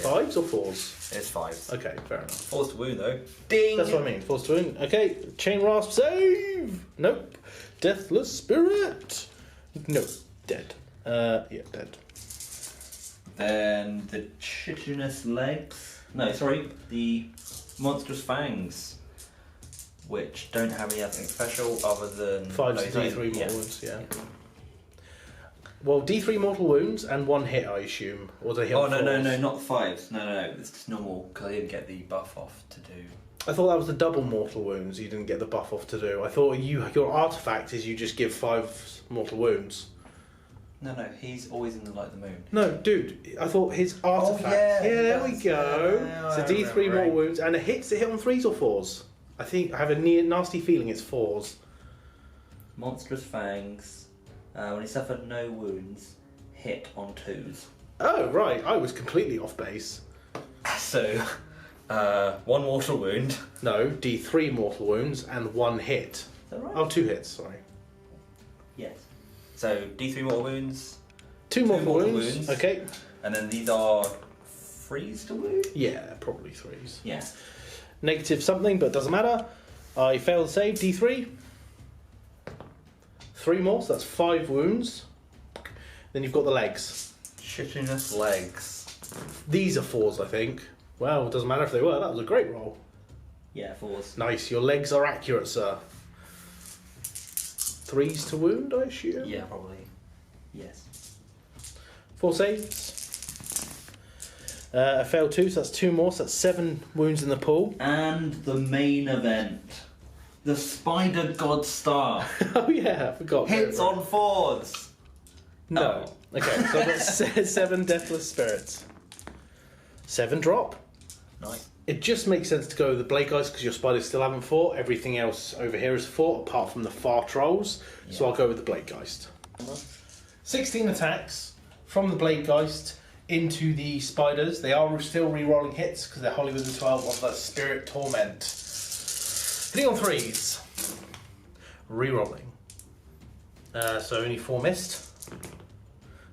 5s or 4s? It's 5s. Okay, fair enough. Force to wound though. Ding! That's what I mean. Force to win. Okay, chain rasp save. Nope. Deathless spirit. Nope. Dead. Yeah, dead. Then the chitinous legs. No, sorry, the monstrous fangs, which don't have anything special other than 5 D3 mortal wounds. Yeah. Well, D3 mortal wounds and 1 hit, I assume, or they hit. Oh no, not 5s. No, it's just normal because I didn't get the buff off to do. I thought that was the double mortal wounds. You didn't get the buff off to do. I thought your artifact is you just give 5 mortal wounds. No, he's always in the light of the moon. No, dude, I thought his artifact. yeah, there we go. Yeah, so D3 mortal wounds, and it hit on 3s or 4s. I think I have a nasty feeling it's 4s. Monstrous fangs. When he suffered no wounds, hit on 2s. Oh right, I was completely off base. So, 1 mortal wound. No, D3 mortal wounds and 1 hit. Is that right? Oh, 2 hits. Sorry. Yes. So D3 mortal wounds. 2 mortal wounds. Okay. And then these are 3s to wound? Yeah, probably 3s. Yeah. Negative something, but doesn't matter. I failed save. D3. 3 more, so that's 5 wounds. Then you've got the legs. Chitinous legs. These are 4s, I think. Well, it doesn't matter if they were. That was a great roll. Yeah, 4s. Nice. Your legs are accurate, sir. 3s to wound, I assume? Yeah, probably. Yes. 4 saves. I failed 2, so that's 2 more, so that's 7 wounds in the pool. And the main event. The Spider God Star. Oh yeah, I forgot. Hits on 4s. No. Oh. Okay, so I've got 7 Deathless Spirits. 7 drop. Nice. It just makes sense to go with the Blade Guys because your spiders still haven't fought. Everything else over here is fought, apart from the Far Trolls. Yeah. So I'll go with the Blade Geist. 16 attacks from the Blade Geist into the spiders. They are still re-rolling hits because they're Holly with the 12 on the Spirit Torment. Hitting on 3s. Re-rolling. So only 4 missed.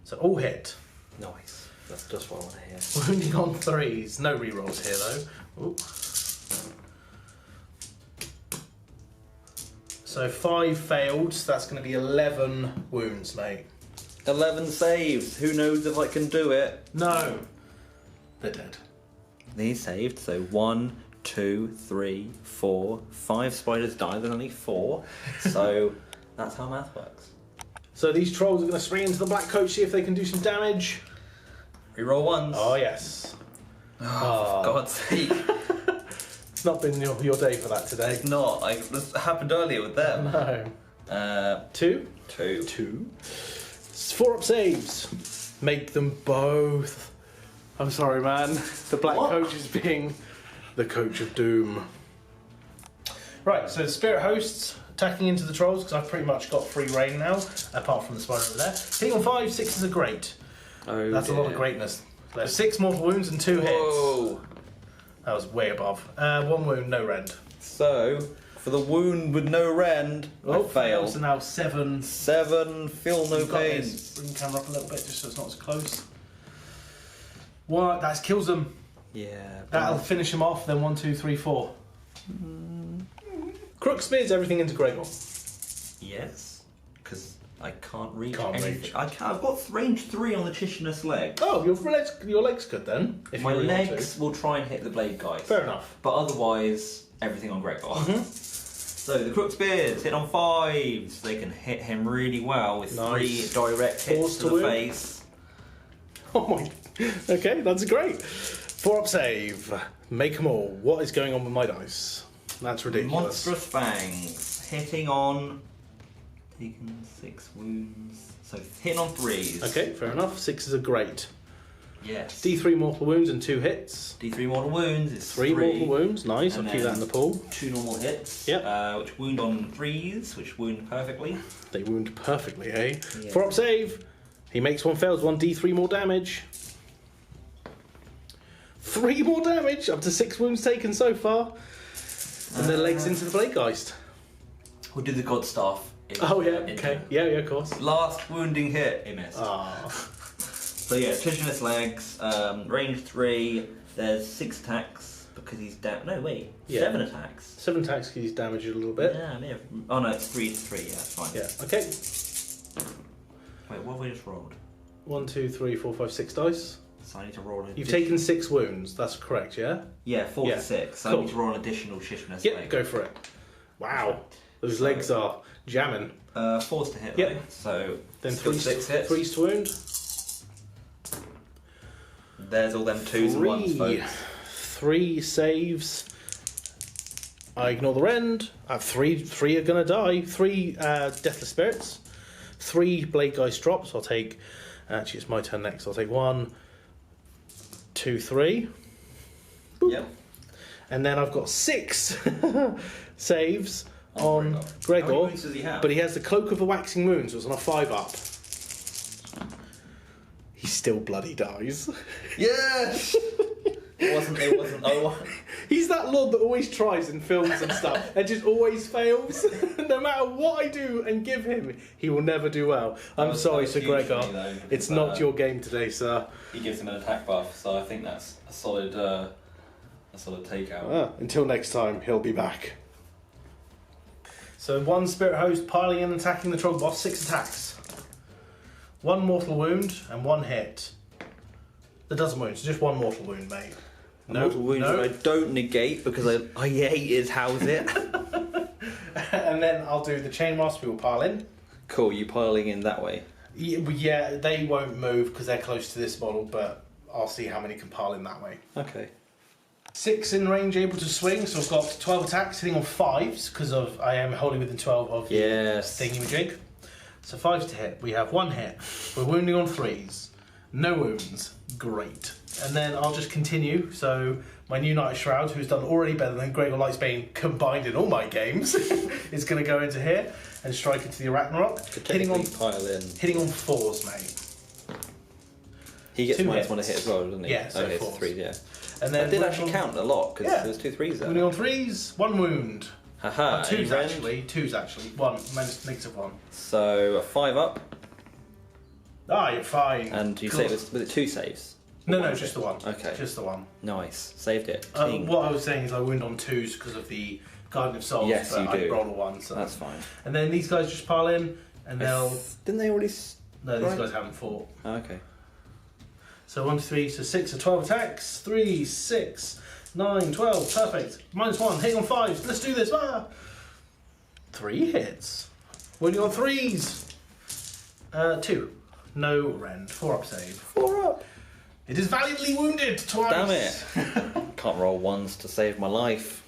So all hit. Nice. That's just what I want to hear. Wounding on 3s. No re-rolls here though. Ooh. So 5 failed, so that's going to be 11 wounds, mate. 11 saves. Who knows if I can do it? No. They're dead. These saved, so 1, 2, 3, 4, 5 spiders died. There's only 4. So that's how math works. So these trolls are going to spring into the black coach, see if they can do some damage. Reroll 1s. Oh, yes. Oh, for God's sake. It's not been your day for that today. It's not. This happened earlier with them. No. 2? 2. 2. 4 up saves. Make them both. I'm sorry, man. The black coach is being the coach of doom. Right, so the spirit hosts attacking into the trolls because I've pretty much got free reign now, apart from the spider over there. Hitting on 5, 6 is a great. Oh, that's a lot of greatness. There's 6 mortal wounds and 2 hits. Whoa. That was way above. 1 wound, no rend. So, for the wound with no rend, I failed. So now 7. 7, feel no pain. Bring the camera up a little bit just so it's not as close. What? That kills them. Yeah. That'll finish them off, then 1, 2, 3, 4. Crook spears everything into Gregor. Yes, because I can't reach Can't anything. reach. I can't, I've got range 3 on the chitinous leg. Oh, your legs good then. If My you really want legs will try and hit the blade guys. to. Fair enough. But otherwise, everything on Gregor. So the crook spears hit on 5s. They can hit him really well with 3 direct hits to the face. Oh my. Okay, that's great. 4 up save. Make them all. What is going on with my dice? That's ridiculous. Monstrous fangs hitting on. Taking 6 wounds. So hitting on 3s. Okay, fair enough. 6 is a great. Yes. D3 mortal wounds and 2 hits. D3 mortal wounds is 3 mortal wounds, nice, And I'll keep that in the pool. 2 normal hits, Yep. which wound on 3s, which wound perfectly. They wound perfectly, eh? Yeah. 4 up save. He makes 1 fails, 1 D3 more damage. 3 more damage, up to 6 wounds taken so far. And then legs into the Bladegeist. We'll do the God Staff. Oh yeah, okay. Yeah, of course. Last wounding hit, he missed. Ah. So yeah, Titianus legs, range 3, there's 6 attacks because he's down. No, wait, Yeah. 7 attacks. 7 attacks because he's damaged a little bit. Yeah, I may have. Oh no, it's 3 to 3, yeah, it's fine. Yeah, okay. Wait, what have we just rolled? 1, 2, 3, 4, 5, 6 dice. So I need to roll an You've taken 6 wounds, that's correct, yeah? Yeah, 4 Yeah. to 6. So Cool. I need to roll an additional Titianus Yep, leg. go for it. Wow, those So- legs are jamming. 4's to hit, Yep. right? So Then still 6 hits. 3's to wound. There's all them 2s and 1s, folks. 3 saves. I ignore the rend. 3 are gonna die. 3 Deathless Spirits. 3 Bladegeist drops. I'll take. Actually, it's my turn next. I'll take 1, 2, 3. Boop. Yep. And then I've got 6 saves On on Gregor. How many Gregor. wounds does he have? But he has the Cloak of the Waxing Moon, so it's on a 5 up. He still bloody dies. Yes! It wasn't. Oh, He's that lord that always tries in films and stuff and just always fails. No matter what I do and give him, he will never do well. I'm sorry, Sir Gregor. It's not your game today, sir. He gives him an attack buff, so I think that's a solid takeout. Until next time, he'll be back. So 1 Spirit Host piling in and attacking the Trog boss, 6 attacks. 1 mortal wound and 1 hit. That doesn't wound, so just 1 mortal wound, mate. Mortal wounds that I don't negate because I hate his house it. And then I'll do the Chain Master, who will pile in. Cool, you piling in that way. Yeah, they won't move because they're close to this model, but I'll see how many can pile in that way. Okay. 6 in range, able to swing, so I've got 12 attacks, hitting on 5s because of I am wholly within 12 of the thingy-majig. So 5s to hit. We have 1 hit. We're wounding on 3s. No wounds. Great. And then I'll just continue. So my new Knight of Shroud, who's done already better than Gregor Lightsbane combined in all my games, is going to go into here and strike into the Ragnarok. Hitting on pile in. Hitting on 4s, mate. He gets 2 -1 hits. hit as well, doesn't he? Yeah, so okay, 4s. 3, yeah. And then That did actually count a lot because Yeah. there's 2 3s there. Wounding on 3s, 1 wound. Haha. 2s actually. 2s actually. 1 minus -1. So a 5 up. Ah, you're fine. And you say it was it 2 saves? No, just the 1. Okay. Just the 1. Nice. Saved it. King. What I was saying is I wound on 2s because of the Guardian of Souls. Yes, but you I do. rolled a 1. So. That's fine. And then these guys just pile in, and they'll. Didn't they already? No, these right. guys haven't fought. Oh, okay. So 1 to 3, so 6 are 12 attacks. 3, 6, 9, 12. Perfect. -1, hitting on 5s. Let's do this. 3 hits. Wounding on 3s. 2. No rend. 4 up save. 4 up. It is valiantly wounded twice. Damn it. Can't roll 1s to save my life.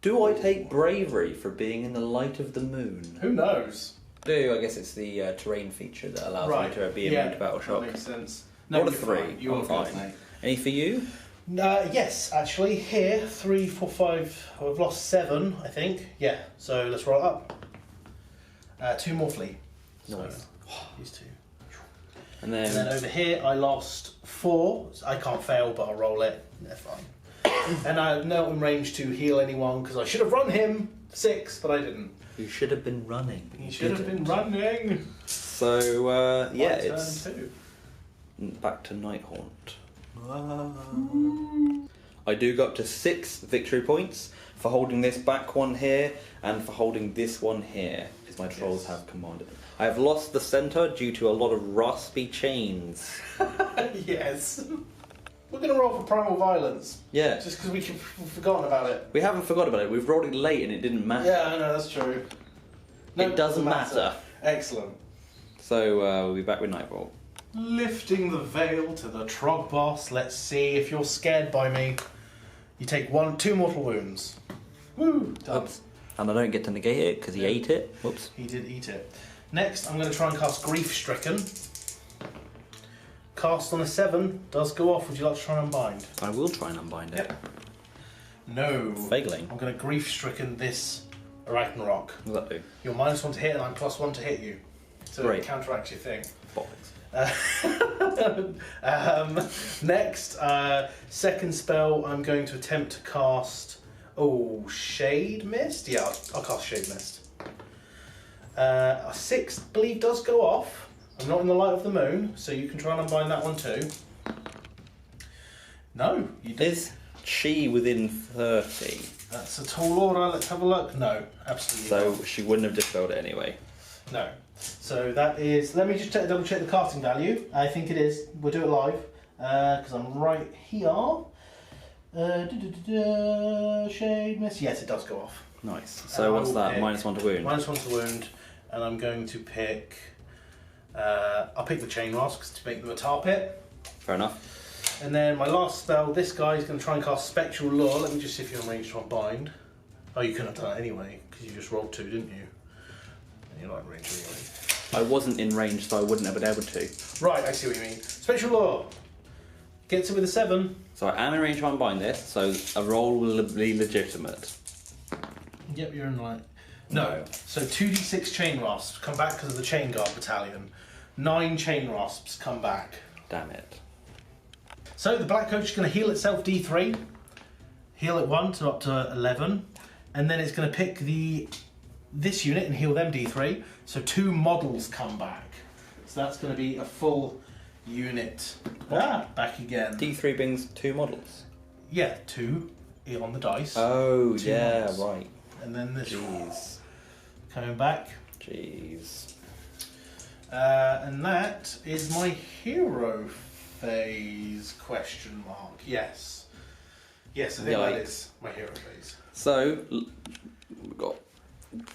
Do I take bravery for being in the light of the moon? Who knows? I guess it's the terrain feature that allows me to be immune to battle shock. That makes sense. Roll a you're 3. fine. You're I'm fine, fine. mate. Any for you? Yes, actually, here 3, 4, 5. I've lost 7, I think. Yeah, so let's roll it up. 2 more flee. Nice. So, these 2. And And then then over here, I lost 4. So I can't fail, but I'll roll it. They're fine. And I'm now in range to heal anyone because I should have run him 6, but I didn't. you should have been running. But He you should have didn't. been running. So yeah, My turn it's too. back to Nighthaunt. I do go up to 6 victory points for holding this back one here and for holding this one here, because my trolls Yes. have commanded them. I have lost the centre due to a lot of raspy chains. Yes. We're going to roll for Primal Violence. Yeah, Just because we've forgotten about it. we haven't forgot about it. We've rolled it late and it didn't matter. Yeah, I know, that's true. It doesn't matter. Excellent. So we'll be back with Nightfall. Lifting the veil to the Trog boss. Let's see if you're scared by me. You take 2 mortal wounds. Woo! Done. Oops. And I don't get to negate it because he ate it. Whoops. He did eat it. Next, I'm going to try and cast Grief Stricken. cast on a 7 does go off. Would you like to try and unbind? I will try and unbind it. Yep. No. Failing. I'm going to grief-stricken this Ragnarok. What does that do? You're -1 to hit and I'm +1 to hit you. So Great. it counteracts your thing. Bollocks. Next, second spell, I'm going to attempt to cast... Oh, Shade Mist? Yeah, I'll cast Shade Mist. A 6, I believe, does go off. I'm not in the light of the moon, so you can try and unbind that one too. No, you did. Is she within 30? That's a tall order. Let's have a look. No, absolutely not. So she wouldn't have dispelled it anyway. No. So that is... Let me just double check the casting value. I think it is. We'll do it live. Because I'm right here. Shade Mist. Yes, it does go off. Nice. So what's that? -1 to wound? -1 to wound. And I'm going to pick... I'll pick the Chain Rasps to make them a tar pit. Fair enough. And then my last spell, this guy is going to try and cast Spectral Lure. Let me just see if you're in range to unbind. Oh, you couldn't have done it anyway, because you just rolled 2, didn't you? And you're not in range anyway. I wasn't in range, so I wouldn't have been able to. Right, I see what you mean. Spectral Lure. Gets it with a 7. So I am in range to unbind this, so a roll will be legitimate. Yep, you're in line. No. So 2d6 Chain Rasps come back because of the Chain Guard Battalion. 9 Chain Rasps come back. Damn it. So the Black Coach is going to heal itself D3. Heal it 1 to up to 11. And then it's going to pick this unit and heal them D3. So 2 models come back. So that's going to be a full unit. Back again. D3 brings 2 models. Yeah, 2 on the dice. Oh, 2 yeah, models. right. And then this Jeez. coming back. Jeez. And that is my hero phase, question mark. Yes. Yes, I think that is my hero phase. So, we've got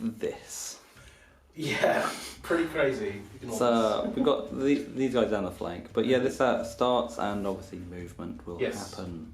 this. Yeah, pretty crazy. So, we've got these guys down the flank. But yeah, this starts and obviously movement will happen.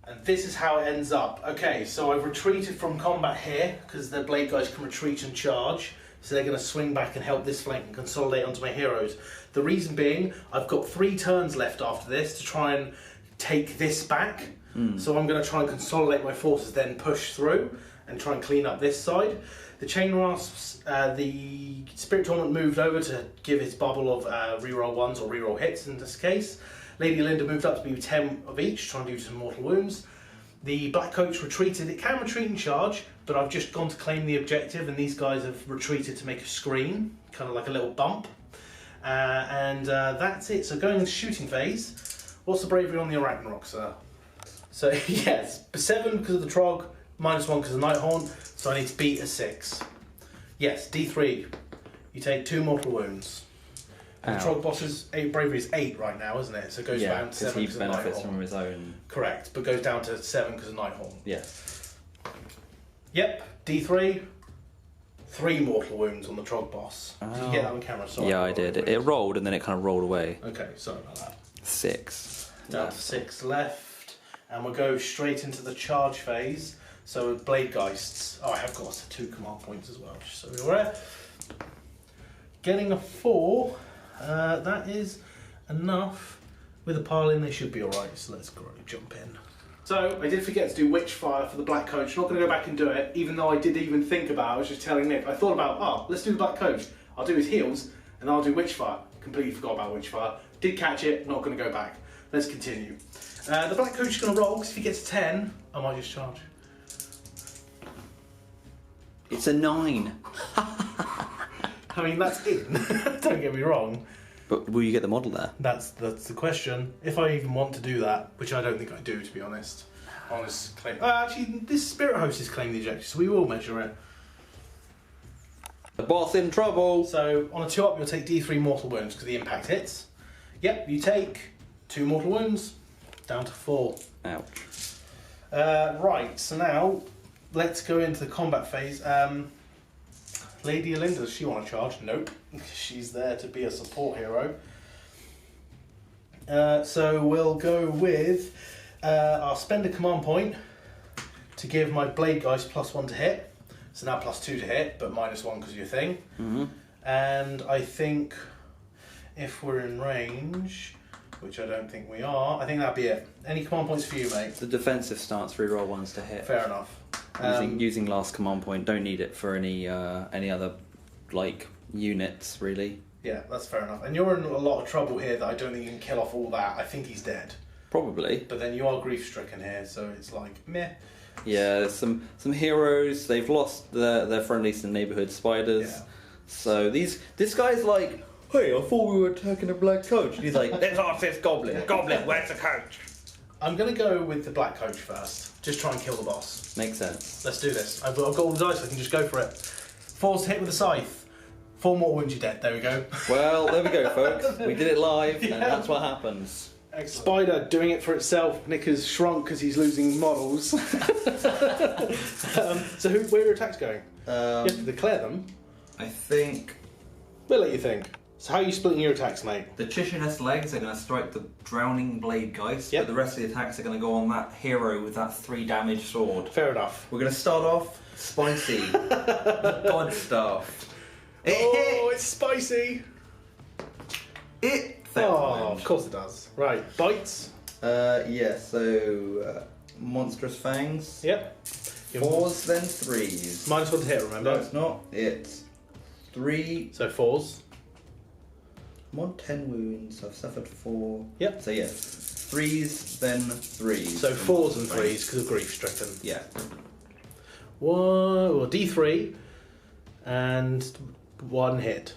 And this is how it ends up. Okay, so I've retreated from combat here because the blade guys can retreat and charge. So they're going to swing back and help this flank and consolidate onto my heroes. The reason being, I've got 3 turns left after this to try and take this back. So I'm going to try and consolidate my forces, then push through and try and clean up this side. The Chain Rasps, the Spirit Torment moved over to give its bubble of reroll 1s or reroll hits in this case. Lady Olynder moved up to be 10 of each, trying to do some mortal wounds. The Black Coach retreated. It can retreat and charge, but I've just gone to claim the objective, and these guys have retreated to make a screen, kind of like a little bump. And that's it. So going into shooting phase, what's the bravery on the Ragnarok, sir? So yes, 7 because of the Trog, -1 because of Nighthaunt, so I need to beat a 6. Yes, D3. You take 2 mortal wounds. And the Trog boss's bravery is 8 right now, isn't it? So it goes down to 7 because of Nighthaunt. he benefits from his own... Correct, but goes down to 7 because of Nighthaunt. Yes. Yep, D3. 3 mortal wounds on the Trog boss. Did you get that on camera? Sorry. Yeah, I did. It rolled and then it kind of rolled away. Okay, sorry about that. 6. Down to 6 left. And we'll go straight into the charge phase. So Blade Geists. Oh, I have got 2 command points as well, just so you're aware. Getting a 4. That is enough. With a pile in, they should be alright, so let's jump in. So, I did forget to do Witchfire for the Black Coach. Not going to go back and do it, even though I did even think about it. I was just telling Nick. I thought about, let's do the Black Coach. I'll do his heals, and then I'll do Witchfire. Completely forgot about Witchfire. Did catch it, not going to go back. Let's continue. The Black Coach is going to roll, because if he gets a 10, I might just charge. It's a 9. I mean, that's in. Don't get me wrong. But will you get the model there? That's the question. If I even want to do that, which I don't think I do, to be honest. Honest claim. Actually, this Spirit Host is claiming the objective, so we will measure it. The boss in trouble! So, on a 2-up, you'll take D3 mortal wounds, because the impact hits. Yep, you take 2 mortal wounds, down to 4. Ouch. Right, so now, let's go into the combat phase. Lady Olynder, does she want to charge? Nope. She's there to be a support hero. So we'll go with... I'll spend a command point to give my Blade Guys +1 to hit. So now +2 to hit, but -1 because of your thing. Mm-hmm. And I think if we're in range, which I don't think we are. I think that'd be it. Any command points for you, mate? The defensive stance, reroll ones to hit. Fair enough. Using last command point, don't need it for any other like units really. Yeah, that's fair enough. And you're in a lot of trouble here that I don't think you can kill off all that. I think he's dead. Probably. But then you are grief stricken here, so it's like meh. Yeah, there's some heroes. They've lost their friendlies and neighbourhood spiders. Yeah. So this guy's like, hey, I thought we were attacking a black coach. And he's like, let's ask this goblin. Goblin, where's the coach? I'm going to go with the black coach first. Just try and kill the boss. Makes sense. Let's do this. I've got all the dice, so I can just go for it. 4's hit with a scythe. 4 more wounds, you're dead. There we go. Well, there we go, folks. We did it live, and that's what happens. Excellent. Spider doing it for itself. Nick has shrunk because he's losing models. So where are your attacks going? You have to declare them. I think We'll let you think. So how are you splitting your attacks, mate? the Chichiness legs are going to strike the Drowning Blade Geist, Yep. but the rest of the attacks are going to go on that hero with that 3 damage sword. Fair enough. We're going to start off spicy. The God Staff. Oh, it's spicy. It Oh, failed. of course it does. Right, bites. Yeah, so Monstrous Fangs. Yep. 4s, then 3s. -1 to hit, No, remember? it's not. It's 3. So 4s. I'm on 10 wounds. I've suffered 4. Yep. So yeah, 3s, then 3s. So 4s and 3s because of grief stricken. Yeah. Well, D3 and 1 hit.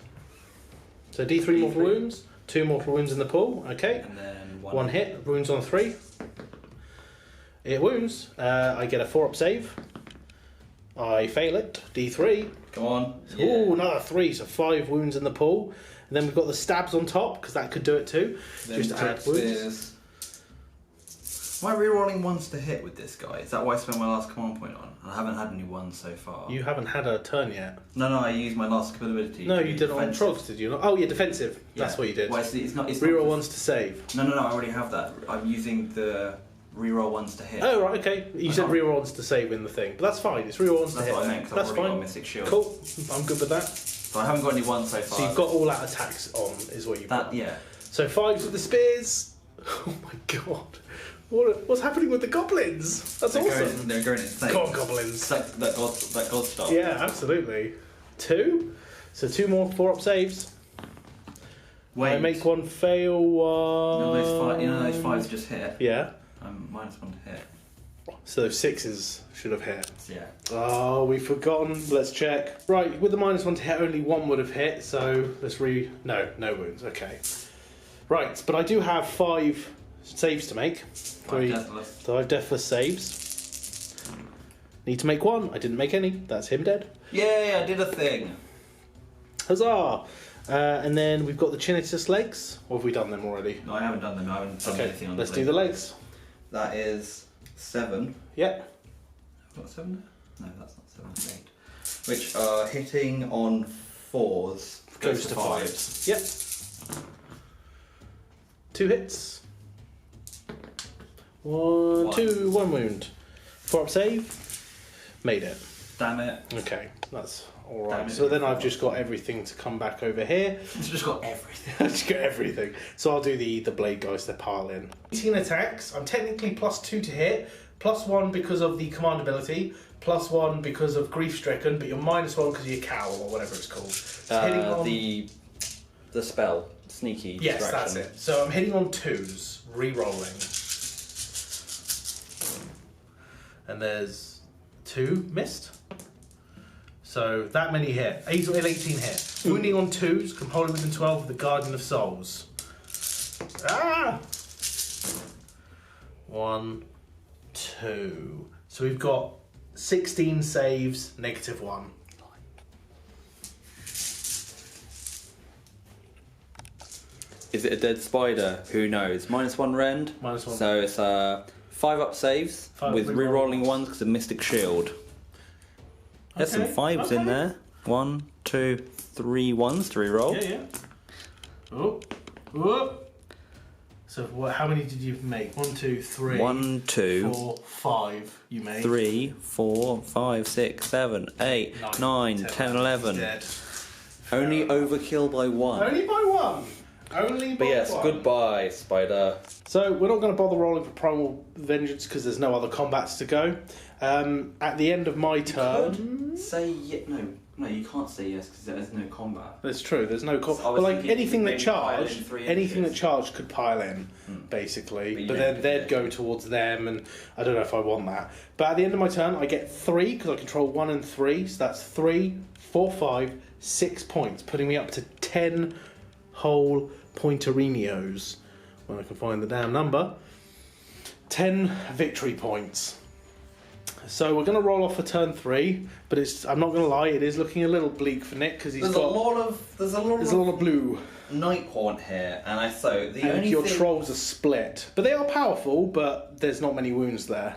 So D3 mortal D3. wounds, 2 mortal wounds in the pool. Okay. And then 1 hit, wounds on 3. It wounds. I get a 4-up save. I fail it. D3. Come on. Oh, another 3, so 5 wounds in the pool. And then we've got the stabs on top because that could do it too. Then Just add Crit wounds. Spears. Am I rerolling ones to hit with this guy? Is that what I spent my last command point on? I haven't had any ones so far. You haven't had a turn yet. No, I used my last ability. No, to you be did it on defensive. trogs, did you not? Oh, yeah, defensive. That's Yeah. what you did. Well, it's not. Reroll ones to save. No, I already have that. I'm using the reroll ones to hit. Oh, right, okay. You said can't. reroll ones to save in the thing. But that's fine. It's reroll ones to That's hit. what I meant, 'cause I've That's already got fine. a Mystic Shield. Cool. I'm good with that. So I haven't got any ones so far. So you've got all out attacks on, is what you've got. Yeah. So 5s with the spears. Oh my god. What's happening with the goblins? That's awesome. They're going insane. Go on, goblins. It's like that god stuff. Yeah, absolutely. 2. So 2 more 4-up saves. Wait. I make 1 fail. Those 5s just hit. Yeah. I'm -1 to hit. So those 6s should have hit. Yeah. Oh, we've forgotten. Let's check. Right, with the -1 to hit, only 1 would have hit. So let's No wounds. Okay. Right, but I do have 5 saves to make. 5 deathless saves. Need to make 1. I didn't make any. That's him dead. Yay! I did a thing. Huzzah! And then we've got the Chinitus legs. Or have we done them already? No, I haven't done them. I haven't done Okay, anything on let's do the legs. That is 7. Yeah. I've got 7? No, that's not 7. That's 8. Which are hitting on 4s. Goes to 5s. Yep. 2 hits. 1, 2, 1 wound. 4-up save. Made it. Damn it. Okay, that's Damn alright. it. So then I've just got everything to come back over here. It's just got everything. I've just got everything. So I'll do the blade guys to pile in. 18 attacks. I'm technically +2 to hit. +1 because of the command ability. +1 because of grief stricken, but you're -1 because of your cowl or whatever it's called. So hitting on... The spell. Sneaky Yes, distraction. that's it. So I'm hitting on 2s, re-rolling. And there's 2 missed. So that many hit. 18 hit. Wounding on 2s, component within 12 of the Guardian of Souls. Ah! 1, 2. So we've got 16 saves, -1. Is it a dead spider? Who knows? -1 rend. -1. So it's 5-up saves 5 with re-rolling rerolling ones because of Mystic Shield. There's some 5s in there. 1, 2, 3 1s to reroll. Yeah. Oh. Oh. So how many did you make? 1, 2, 3. 1, 2, 4, 5 you made. 3, 4, 5, 6, 7, 8, 9, 10, 11. Dead. Only overkill by 1. Only by 1. Only But yes, one. goodbye, spider. So we're not going to bother rolling for Primal Vengeance because there's no other combats to go. At the end of my turn... No, you can't say yes because there's no combat. That's true, there's no combat. I was But like thinking anything that maybe pile in charged, 3 anything that inches. charged could pile in, basically. But you But don't then they'd get go towards them, and I don't know if I want that. But at the end of my turn, I get 3 because I control 1 and 3. So that's 3, 4, 5, 6 points, putting me up to 10 whole pointerinos. When I can find the damn number. 10 victory points. So we're going to roll off for turn 3, but I'm not going to lie, it is looking a little bleak for Nick because There's a lot of blue. Nighthaunt here, and And your trolls are split. But they are powerful, but there's not many wounds there.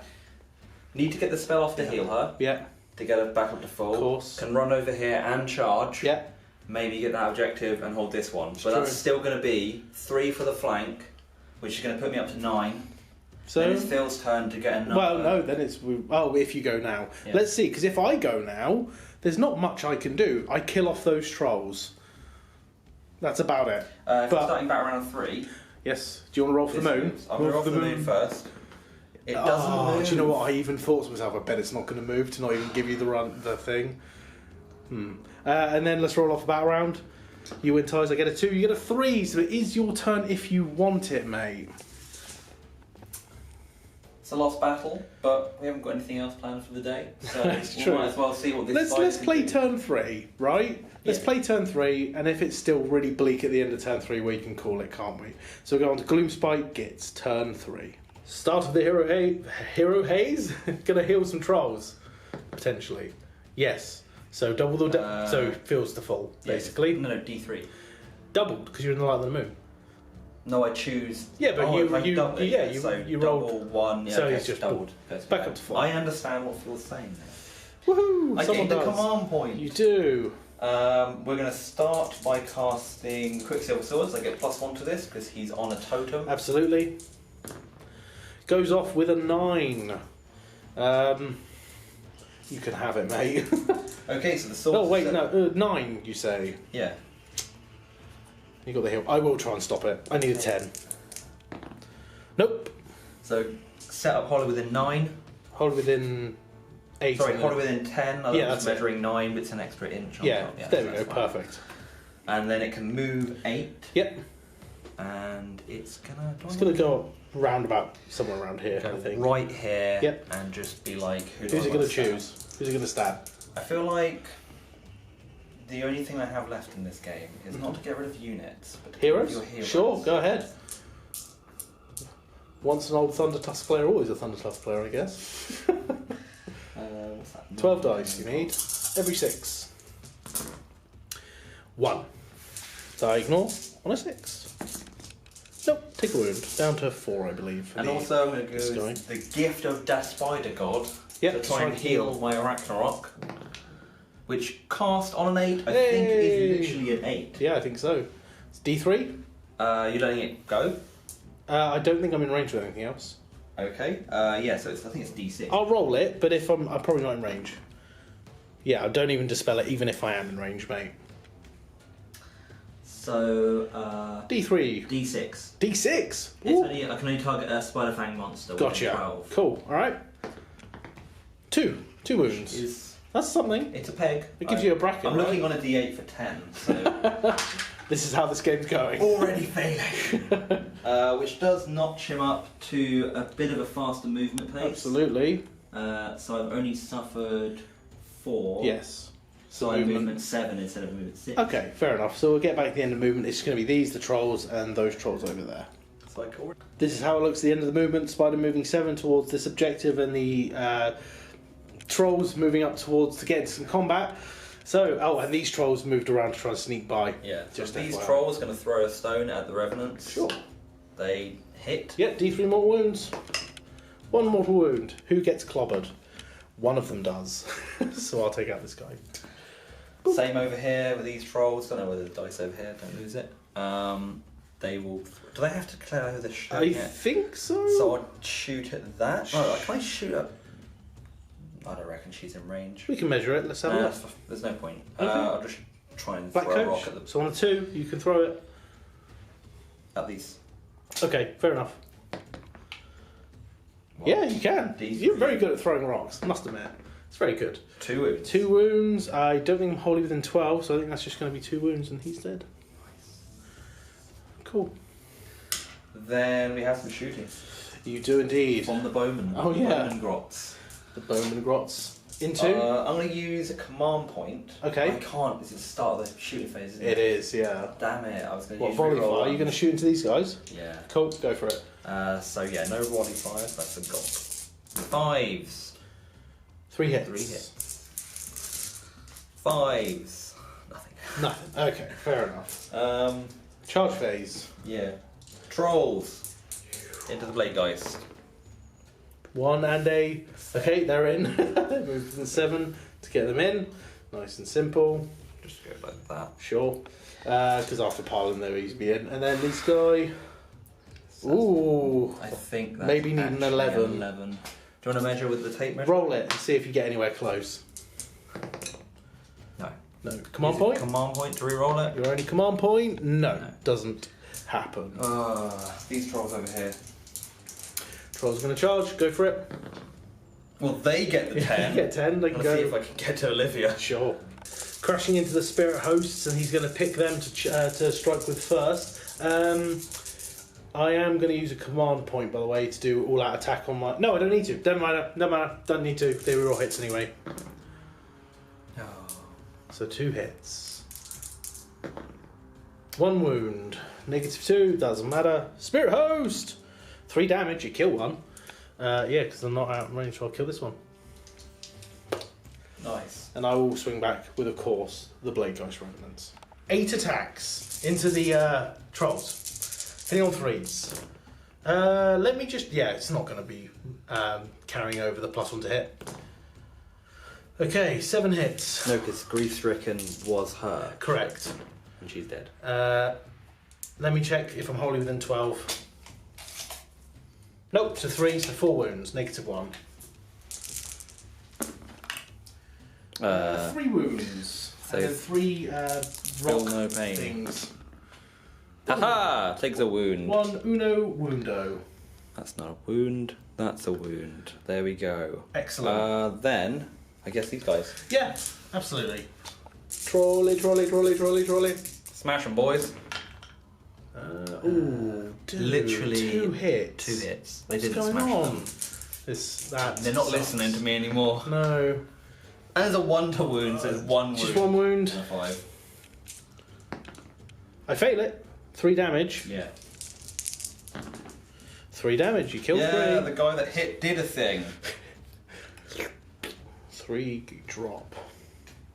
Need to get the spell off to heal her. Yeah. To get her back up to full. Of course. Can run over here and charge. Yeah. Maybe get that objective and hold this one. But true. that's still going to be 3 for the flank, which is going to put me up to 9. So then it's Phil's turn to get another. Well, no, then it's... Oh, if you go now. Yeah. Let's see, because if I go now, there's not much I can do. I kill off those trolls. That's about it. If we're starting back around 3. Yes. Do you want to roll for the moon? I'm going to roll for the moon first. It doesn't move. Do you know what? I even thought to myself, I bet it's not going to move to not even give you the thing. And then let's roll off a battle round. You win ties, I get a 2, you get a 3. So it is your turn if you want it, mate. It's a lost battle, but we haven't got anything else planned for the day. So That's we true. might as well see what this Let's fight play can do. turn 3, right? Let's Yeah. play turn 3, and if it's still really bleak at the end of turn 3, we can call it, can't we? So we'll go on to Gloomspite Gitz, turn 3. Start of the hero haze. Gonna heal some trolls, potentially. Yes. So double the so it feels the full, basically. No, D3. Doubled because you're in the light of the moon. No, I choose. Yeah, but if I double it, you so rolled. double 1. Yeah, so okay, it's just doubled. back up to 4. I understand what Phil's saying there. Woohoo! I Someone gained a does. command point. You do. We're going to start by casting Quicksilver Swords. I get +1 to this because he's on a totem. Absolutely. Goes off with a 9. You can have it, mate. Okay, so the sword. Oh wait, no, 9. You say Yeah. you got the heal. I will try and stop it. I need a 10. Nope. So set up Holly within 9. Hold within 8. Sorry, Holly within 10. I Yeah, was that's it. measuring 9, but it's an extra inch on Yeah, top. there so we go. that's fine. Perfect. And then it can move 8. Yep. And it's gonna. It's gonna go roundabout somewhere around here. I think. Right here. Yep. And just be like, Who's it gonna choose? Who's it gonna stab? I feel like the only thing I have left in this game is not to get rid of units, but to get rid of Heroes? your heroes. Sure, go ahead. Once an old Thunder Tusk player, always a Thunder Tusk player, I guess. What's that? 12 dice you need. Every 6. 1. Diagonal on a 6. Nope, take a wound. Down to 4, I believe. for And the- also I'm going to this go guy. with the gift of that spider god Yep, to try and heal my Ragnarok, which cast on an 8 I Hey! think is literally an 8. Yeah, I think so. It's D3. You're letting it go? I don't think I'm in range with anything else. Okay. Yeah, so I think it's D6. I'll roll it, but if I'm probably not in range. Yeah, I don't even dispel it, even if I am in range, mate. So, D3. D6. D6. It's Ooh. only, I can only target a spider fang monster. with Gotcha. 12. Cool. All right. 2 wounds. That's something. It's a peg. It gives you a bracket. I'm right? looking on a D8 for 10, so This is how this game's going. already failing. Which does notch him up to a bit of a faster movement pace. Absolutely. So I've only suffered 4. Yes. So I'm movement 7 instead of movement 6. Okay, fair enough. So we'll get back to the end of movement. It's going to be these, the trolls, and those trolls over there. So I call it. This is how it looks at the end of the movement. Spider moving 7 towards this objective, and the trolls moving up towards to get into some combat. So, and these trolls moved around to try and sneak by. Yeah, so Just these FYI. trolls are going to throw a stone at the revenants. Sure. They hit. Yep, D3 mortal wounds. 1 mortal wound. Who gets clobbered? One of them does. So I'll take out this guy. Same over here with these trolls. Don't know whether the dice over here. Don't lose it. They will. Do they have to declare who they're I shooting at? think so. So I'll shoot at that. Oh, can I shoot at? I don't reckon she's in range. We can measure it. Let's have a look. There's no point. Okay. I'll just try and Black throw a rock coach. at the. So on a 2, you can throw it. at these. Okay, fair enough. Well, yeah, you can. Decent. You're very good at throwing rocks, must admit. It's very good. 2 wounds. 2 wounds. I don't think I'm wholly within 12, so I think that's just going to be 2 wounds and he's dead. Cool. Then we have some shooting. You do indeed. From the bowman. Oh, yeah. Bowman grots. The bowman grots. Into? I'm going to use a command point. Okay. I can't. It's the start of the shooting phase, isn't It it? is, yeah. Damn it. I was going to What, use volley reroll fire? Are you going to shoot into these guys? Yeah. Cool, go for it. So yeah, no volley fires. That's a gulp. 5s. 3 hits. 3 hits. 5s. Nothing. Nothing. Okay, fair enough. Charge phase. Yeah. Trolls. Into the blade guys. 1 and a... Okay, they're in. Move to the 7 to get them in. Nice and simple. Just go like that. Sure. Because after piling they're easy to be in. And then this guy... Ooh. I think that's Maybe need an actually 11. 11. Do you want to measure with the tape measure? Roll it and see if you get anywhere close. No. No. Command Use a point? Command point to re-roll it? Your only command point? No. No. Doesn't happen. These trolls over here. Troll's going to charge. Go for it. Well, they get the 10. Get 10. They can Let's go. see if I can get to Olivia. Sure. Crashing into the spirit hosts, and he's going to pick them to strike with first. I am going to use a command point, by the way, to do all-out attack on my... No, I don't need to. Don't matter. No matter. Don't need to. They were all hits anyway. Oh. So 2 hits. 1 wound. -2. Doesn't matter. Spirit host. 3 damage. You kill one. Yeah, because I'm not out of range, so I'll kill this one. Nice. And I will swing back with, of course, the Blade Geist Remnants. 8 attacks into the trolls. Hitting on 3s. Let me just... Yeah, it's not going to be carrying over the +1 to hit. Okay, 7 hits. No, because Grief-Stricken was her. Correct. And she's dead. Let me check if I'm wholly within 12. Nope, so 3, so 4 wounds, -1. 3 wounds. So and then 3 rock no pain. things. Haha! Takes a wound. 1 uno wundo. That's not a wound. That's a wound. There we go. Excellent. Then, I guess these guys. Yeah, absolutely. Trolley. Smash them, boys. Ooh, dude, Literally 2 hits. 2 hits. They What's didn't going smash on? them. They're not sucks. listening to me anymore. No. And there's a 1 to wound, so there's 1 wound. Just 1 wound. And a 5. I fail it. 3 damage. Yeah. 3 damage. You killed 3. Yeah, the guy that hit did a thing. 3 drop.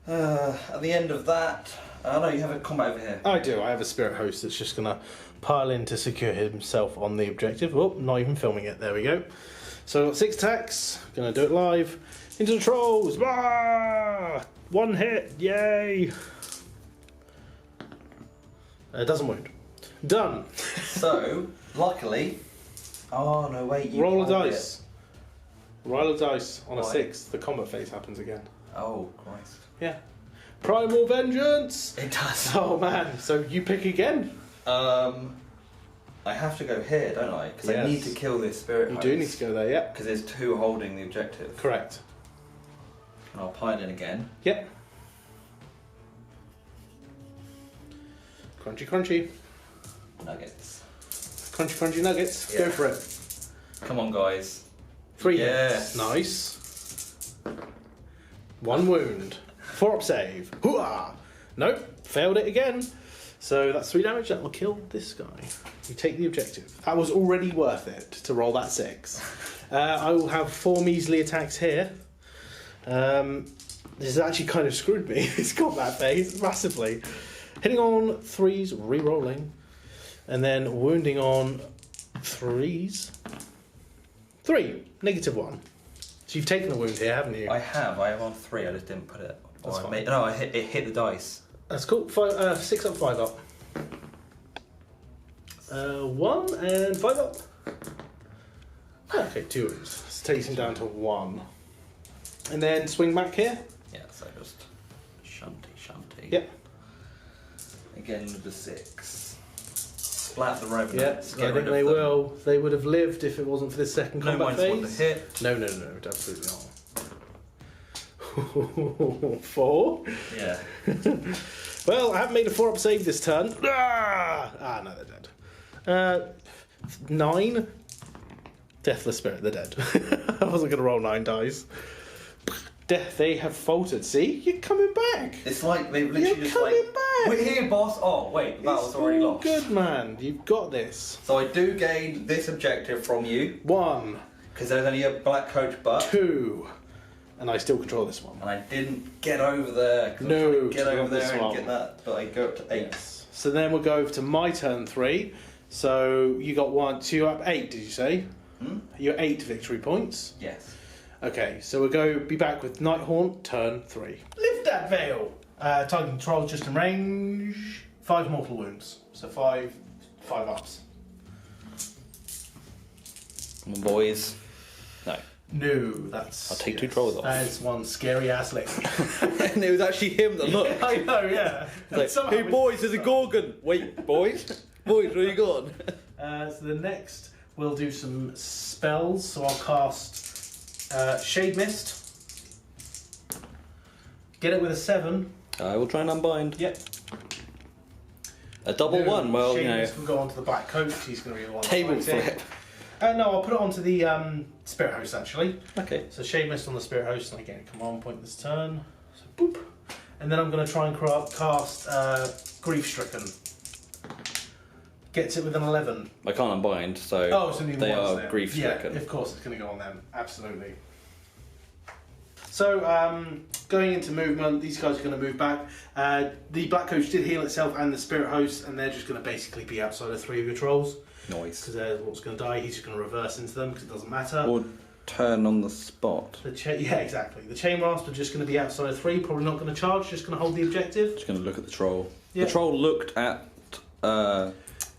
At the end of that, no, you have a combat over here. I do. I have a spirit host that's just going to pile in to secure himself on the objective. Oh, not even filming it. There we go. So I've got 6 attacks. Going to do it live. Into the trolls. Ah! 1 hit. Yay. Doesn't wound. Done. So, luckily... Oh, no, wait. You Roll a piled dice. Roll a dice. On a Why? 6, the combat phase happens again. it. Oh, Christ. Yeah. Primal Vengeance. It does. Oh, man. So you pick again. I have to go here, don't I? Because I need to kill this spirit. You do need to go there, yeah. Because there's 2 holding the objective. Correct. And I'll pile in again. Yep. Crunchy. Nuggets. Crunchy nuggets. Yeah. Go for it. Come on, guys. 3 Yes. hits. Nice. 1 wound. 4 up save. Hooah! Nope. Failed it again. So that's 3 damage. That will kill this guy. You take the objective. That was already worth it to roll that 6. I will have 4 measly attacks here. This has actually kind of screwed me. This combat phase massively. Hitting on 3s, re-rolling, and then wounding on 3s. 3, -1. So you've taken a wound here, haven't you? I have on 3, I just didn't put it. That's Or I fine. made, no, it hit the dice. That's cool. 6 up, 5 up. 1 and 5 up. Okay, 2 wounds. So takes him down to 1. And then swing back here. Yeah, so just shanty. Yep. Again with the 6. splat the Revenants. Yes, Get I think rid of they them. will. They would have lived if it wasn't for this second No combat minus one phase. to hit. No, absolutely not. 4. Yeah. Well, I haven't made a 4-up save this turn. No, they're dead. 9. Deathless Spirit, they're dead. I wasn't going to roll 9 dice. Death, they have faltered. See? You're coming back. It's like they've literally You're just coming like, back. we're here, boss. Oh, wait, the battle's already all lost. good, man. You've got this. So I do gain this objective from you, 1, because there's only a black coach but, 2, and I still control this one. and I didn't get over there. 'Cause I'm No, trying to get to over go this there and one. get that, but I go up to 8. Yes. So then we'll go over to my turn 3. So you got 1, 2 up 8, did you say? You're 8 victory points. Yes. Okay, so we'll be back with Nighthaunt, turn 3. Lift that veil! Target control just in range. 5 mortal wounds. So 5 ups. Come on, boys. No. No, that's... I'll take 2 trolls off. That is one scary ass lick. And it was actually him that looked. I know, yeah. Like, Somehow hey it's- boys, there's a Gorgon! Wait, boys? Boys, where you gone? So the next, we'll do some spells. So I'll cast Shade Mist. Get it with a 7. I will try and unbind. Yep. A double 1, well, Shade you know. Mist can go onto the black coat. He's going to be the one. Table fighting. flip. No, I'll put it onto the Spirit Host actually. Okay. So Shade Mist on the Spirit Host, and I get a command point this turn. So boop. And then I'm going to try and cast Grief Stricken. Gets it with an 11. I can't unbind, so Oh, it's only they ones are then. grief stricken. Yeah, of course it's going to go on them. Absolutely. So, going into movement, these guys are going to move back. The Black Coach did heal itself and the Spirit Host, and they're just going to basically be outside of 3 of your trolls. Noise. Because they're what's going to die. He's just going to reverse into them because it doesn't matter. Or turn on the spot. Yeah, exactly. The Chain Rasp are just going to be outside of 3, probably not going to charge, just going to hold the objective. Just going to look at the troll. Yeah. The troll looked at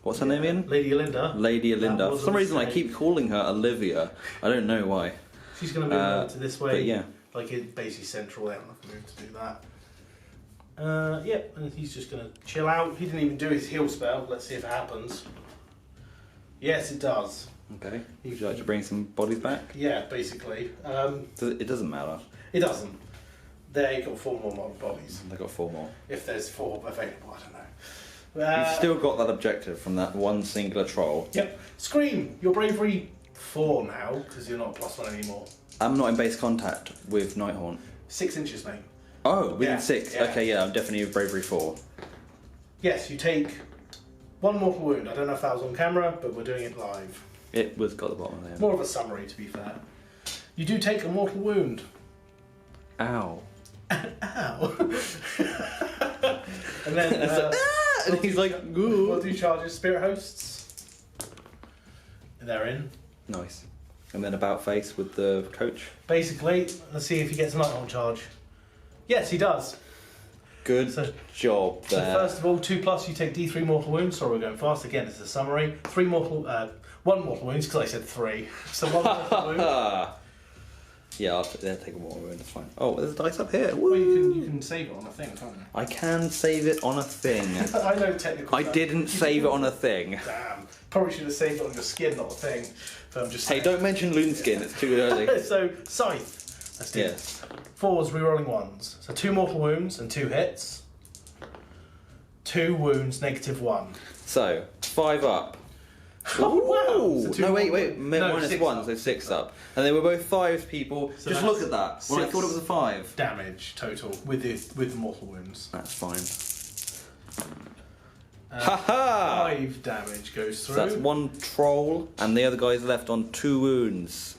what's her name again? Lady Olynder. Lady Olynder. That For was some a reason, I mistake. keep calling her Olivia. I don't know why. She's going to move over to this way. But yeah. Like it's basically central. They don't have to move to do that. Yep, and he's just going to chill out. He didn't even do his heal spell. Let's see if it happens. Yes, it does. Okay. Would you like to bring some bodies back? Yeah, basically. It doesn't matter. It doesn't. They got 4 more model bodies. They've got 4 more. If there's 4 available, I don't know. You've still got that objective from that one singular troll. Yep. Scream! Your bravery 4 now, because you're not +1 anymore. I'm not in base contact with Nighthaunt. 6 inches, mate. Oh, within Yeah, 6. yeah. Okay, yeah, I'm definitely bravery 4. Yes, you take 1 mortal wound. I don't know if that was on camera, but we're doing it live. It was got the bottom of there. More of a summary, to be fair. You do take a mortal wound. Ow. Ow. And then And he's like, we'll do charges. Spirit Hosts. They're in. nice. And then about face with the coach. Basically, let's see if he gets a Nighthaunt charge. Yes, he does. Good So- job So there. first of all, 2+, you take D3 mortal wounds. Sorry, we're going fast. Again, it's a summary. 1 mortal wounds, because I said 3. So 1 mortal wound. Yeah, I'll take a more wound, that's fine. Oh, there's a dice up here. Well, Woo. you can save it on a thing, can't you? I can save it on a thing. I know technical I stuff. didn't save it on a thing. Damn. Probably should have saved it on your skin, not a thing. But I'm just Hey, saying. don't mention Loonskin, it's too early. So, Scythe. Let's do Yeah. this. 4s, rerolling 1s. So 2 mortal wounds and 2 hits. 2 wounds, -1. So, 5 up. Oh, wow. Ooh. So 2 No, wait, mortal- no, minus 6 1, up. so 6 up. And they were both 5s, people. So Just that's look at that. Well, I 6 thought it was a 5. damage total with the mortal wounds. That's fine. Ha-ha! 5 damage goes through. So that's 1 troll, and the other guy's left on 2 wounds.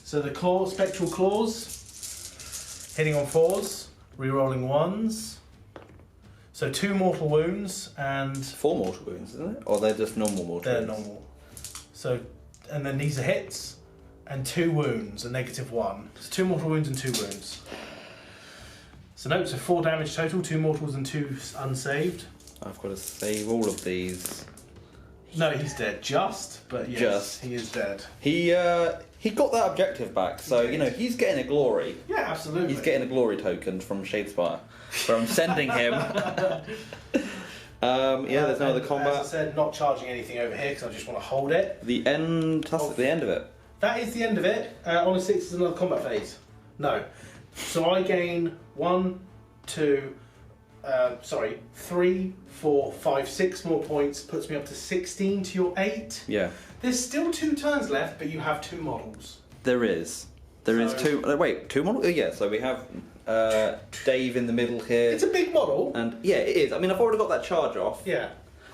So the spectral claws, hitting on 4s, rerolling 1s. So 2 mortal wounds and 4 mortal wounds, isn't it? Or they're just normal mortal they're wounds? normal. So, and then these are hits and 2 wounds, a -1. So 2 mortal wounds and 2 wounds. So no, so 4 damage total, 2 mortals and 2 unsaved. I've got to save all of these. No, he's dead. But yes, Just. he is dead. He got that objective back, so you know he's getting a glory. Yeah, absolutely. He's getting a glory token from Shadespire, where I'm sending him. There's no other combat. As I said, not charging anything over here because I just want to hold it. The end. That's the end of it. That is the end of it. On a 6 is another combat phase. No. So I gain 3, 4, 5, 6 more points, puts me up to 16 to your 8. Yeah. There's still 2 turns left, but you have 2 models. There is. There is 2. Wait, 2 models? Yeah, so we have Dave in the middle here. It's a big model. And yeah, it is. I mean, I've already got that charge off. Yeah.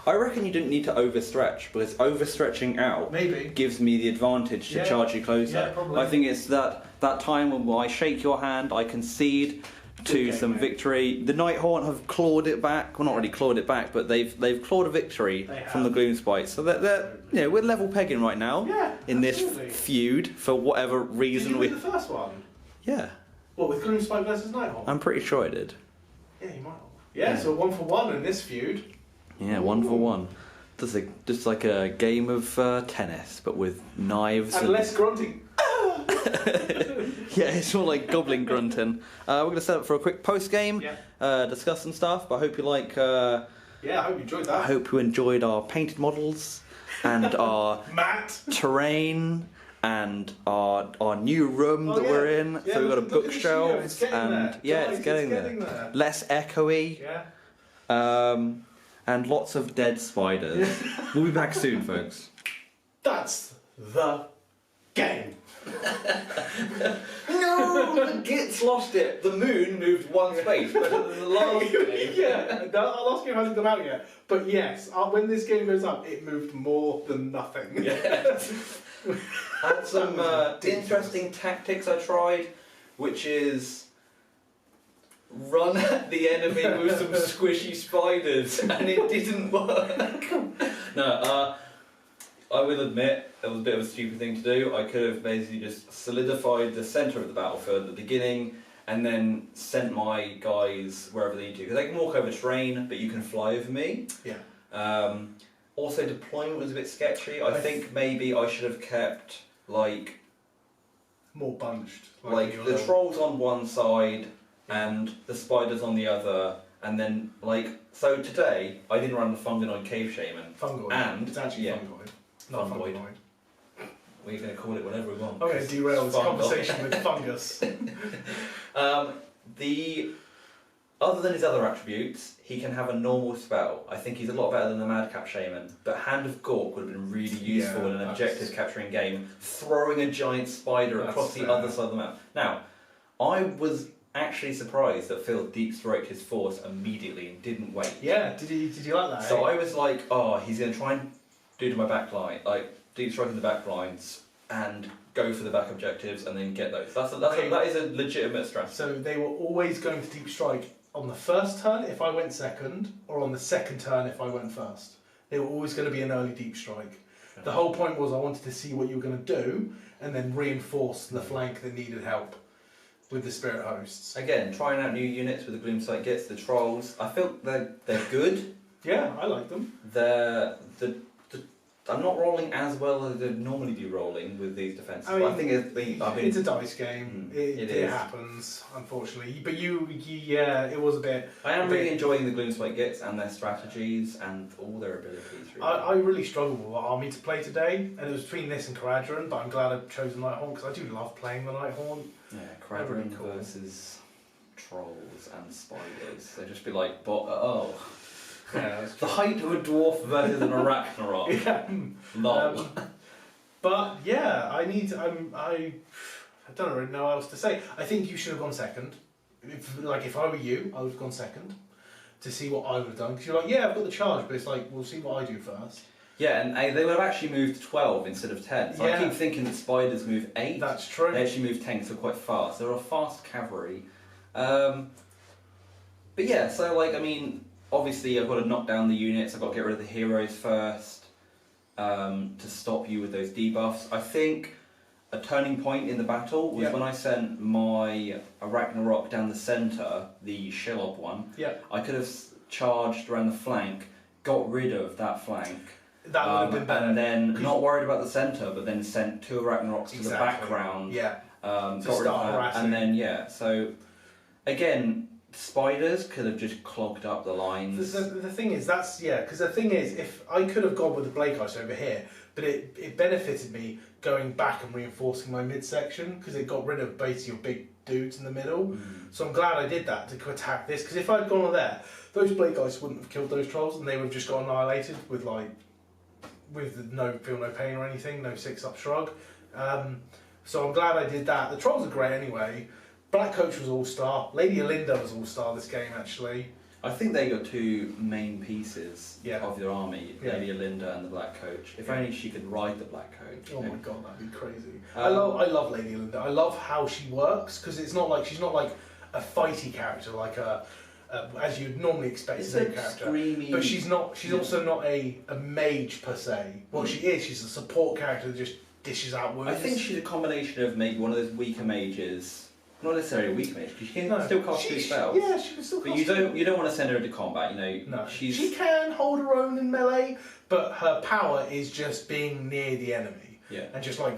I reckon you didn't need to overstretch, because overstretching out maybe gives me the advantage to charge you closer. Yeah, probably. I think it's that time when I shake your hand, I concede to some victory. The Nighthaunt have clawed it back. Well, not really clawed it back, but they've clawed a victory from the Gloomspite. So they're we're level pegging right now. Yeah, in this feud for whatever reason. Did you win the first one? Yeah. What, with Gloomspite versus Nighthaunt? I'm pretty sure I did. Yeah, you might have. Yeah, so 1 for 1 in this feud. Yeah, 1 for 1. Just like a game of tennis, but with knives and less grunting. Yeah, it's more like goblin grunting. We're going to set up for a quick post game, discuss some stuff. But I hope you like. I hope you enjoyed that. I hope you enjoyed our painted models and our terrain and our new room that we're in. Yeah, so we've got a bookshelves and it's getting there. Less echoey. Yeah. And lots of dead spiders. We'll be back soon, folks. That's the game. No, Gitz lost it. The moon moved 1 space, but the last game. The last game hasn't come out yet. But yes, when this game goes up, it moved more than nothing. Yeah. Had some interesting tactics I tried, which is run at the enemy with some squishy spiders, and it didn't work. No, I will admit it was a bit of a stupid thing to do. I could have basically just solidified the centre of the battlefield at the beginning and then sent my guys wherever they need to. Because they can walk over terrain, but you can fly over me. Yeah. Also, deployment was a bit sketchy. I think maybe I should have kept, like... more bunched. Like the trolls on one side and the spiders on the other. And then, so today, I didn't run the Fungoid Cave Shaman. Fungoid. And, it's actually Fungoid. Not Fungoid. We're going to call it whatever we want. I'm going to derail this conversation with fungus. Other than his other attributes, he can have a normal spell. I think he's a lot better than the Madcap Shaman. But Hand of Gork would have been really useful in an objective capturing game, throwing a giant spider across the other side of the map. Now, I was actually surprised that Phil deep stroked his force immediately and didn't wait. Yeah, did you like that? So I was like, he's going to try and do to my backline, like deep stroking the backlines and go for the back objectives and then get those. That is a legitimate strategy. So they were always going to deep strike on the first turn if I went second, or on the second turn if I went first. They were always going to be an early deep strike. The whole point was I wanted to see what you were going to do and then reinforce the flank that needed help with the spirit hosts. Again, trying out new units with the Gloomspite Gitz, the trolls. I feel they're good. Yeah, I like them. I'm not rolling as well as I'd normally be rolling with these defences. I think it's a dice game. It happens, unfortunately. But it was a bit... I am really enjoying the Gloomspite Gitz and their strategies and all their abilities. Really. I really struggled with what army to play today, and it was between this and Caradron, but I'm glad I've chosen Nighthaunt because I do love playing the Nighthaunt. Yeah, Caradron versus trolls and spiders. They'd just be like, yeah, that's the height of a dwarf versus an Arachnarok. Yeah. Lol. But yeah, I don't really know what else to say. I think you should have gone second. If I were you, I would have gone second to see what I would have done. Because you're like, yeah, I've got the charge, but it's like, we'll see what I do first. Yeah, and they would have actually moved 12 instead of 10. So I keep thinking that spiders move 8. That's true. They actually move 10, so quite fast. They're a fast cavalry. But yeah, so obviously I've got to knock down the units, I've got to get rid of the heroes first to stop you with those debuffs. I think a turning point in the battle was when I sent my Arachnarok down the centre, the Shelob one. Yeah. I could have charged around the flank, got rid of that flank. That would have been better. And then not worried about the centre, but then sent 2 Arachnaroks to the background. Yeah. Got rid of that. And then, so again... spiders could have just clogged up the lines. The thing is, because the thing is, if I could have gone with the blade guys over here, but it benefited me going back and reinforcing my midsection because it got rid of basically your big dudes in the middle. So I'm glad I did that to attack this, because if I'd gone on there, those blade guys wouldn't have killed those trolls and they would have just got annihilated with no feel no pain or anything, no 6-up shrug. So I'm glad I did that. The trolls are great anyway. Black Coach was all-star. Lady Olynder was all-star this game, actually. I think they got two main pieces Yeah. of your army, Yeah. Lady Olynder and the Black Coach. If only she could ride the Black Coach. Oh my god, that'd be crazy. I love Lady Olynder. I love how she works, because she's not like a fighty character, like as you'd normally expect It's a a character. screamy... But she's not. She's also not a mage per se. What she is, she's a support character that just dishes out wounds. I think she's a combination of maybe one of those weaker mages. Not necessarily a weaker mage, because she can still cast two spells. Yeah, she can still cast. But you don't want to send her into combat. No, she's... she can hold her own in melee, but her power is just being near the enemy. Yeah. And just like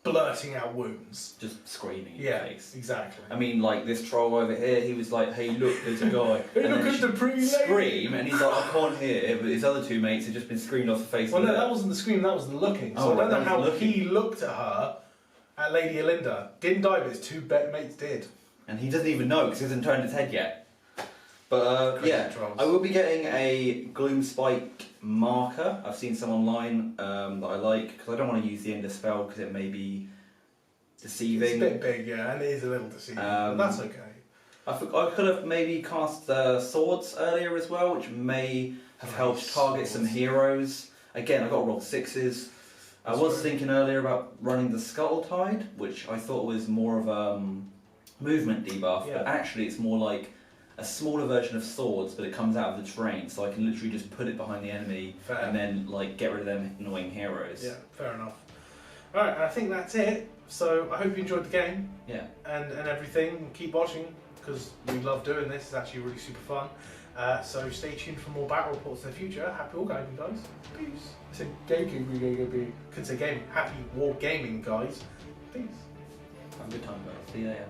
blurting out wounds. Just screaming in your face. Exactly. I mean, like this troll over here, he was like, "Hey, look, there's a guy." Hey, and look then at the pretty lady. scream, and he's like, "I can't hear." But his other two mates had just been screamed off the face. Well, of no, the that wasn't the scream, that was the looking. Oh, So I don't know that how was the looking. he looked at her, at Lady Olynder. Didn't die, but his two mates did. And he doesn't even know because he hasn't turned his head yet. But Crazy trolls. I will be getting a Gloomspite marker. I've seen some online that I like, because I don't want to use the Ender spell because it may be deceiving. It's a bit big, yeah, and it is a little deceiving, but that's okay. I could have maybe cast swords earlier as well, which may have helped target some heroes. Again, I got rolled 6s. I was thinking earlier about running the Scuttle Tide, which I thought was more of a movement debuff, but actually it's more like a smaller version of swords, but it comes out of the terrain, so I can literally just put it behind the enemy and then like get rid of them annoying heroes. Yeah, fair enough. Alright, I think that's it. So I hope you enjoyed the game. Yeah. And everything. Keep watching, because we love doing this. It's actually really super fun. So stay tuned for more battle reports in the future. Happy wargaming, guys. Peace. I said gaming. Could say gaming. Happy war gaming, guys. Peace. Have a good time, guys. See you later.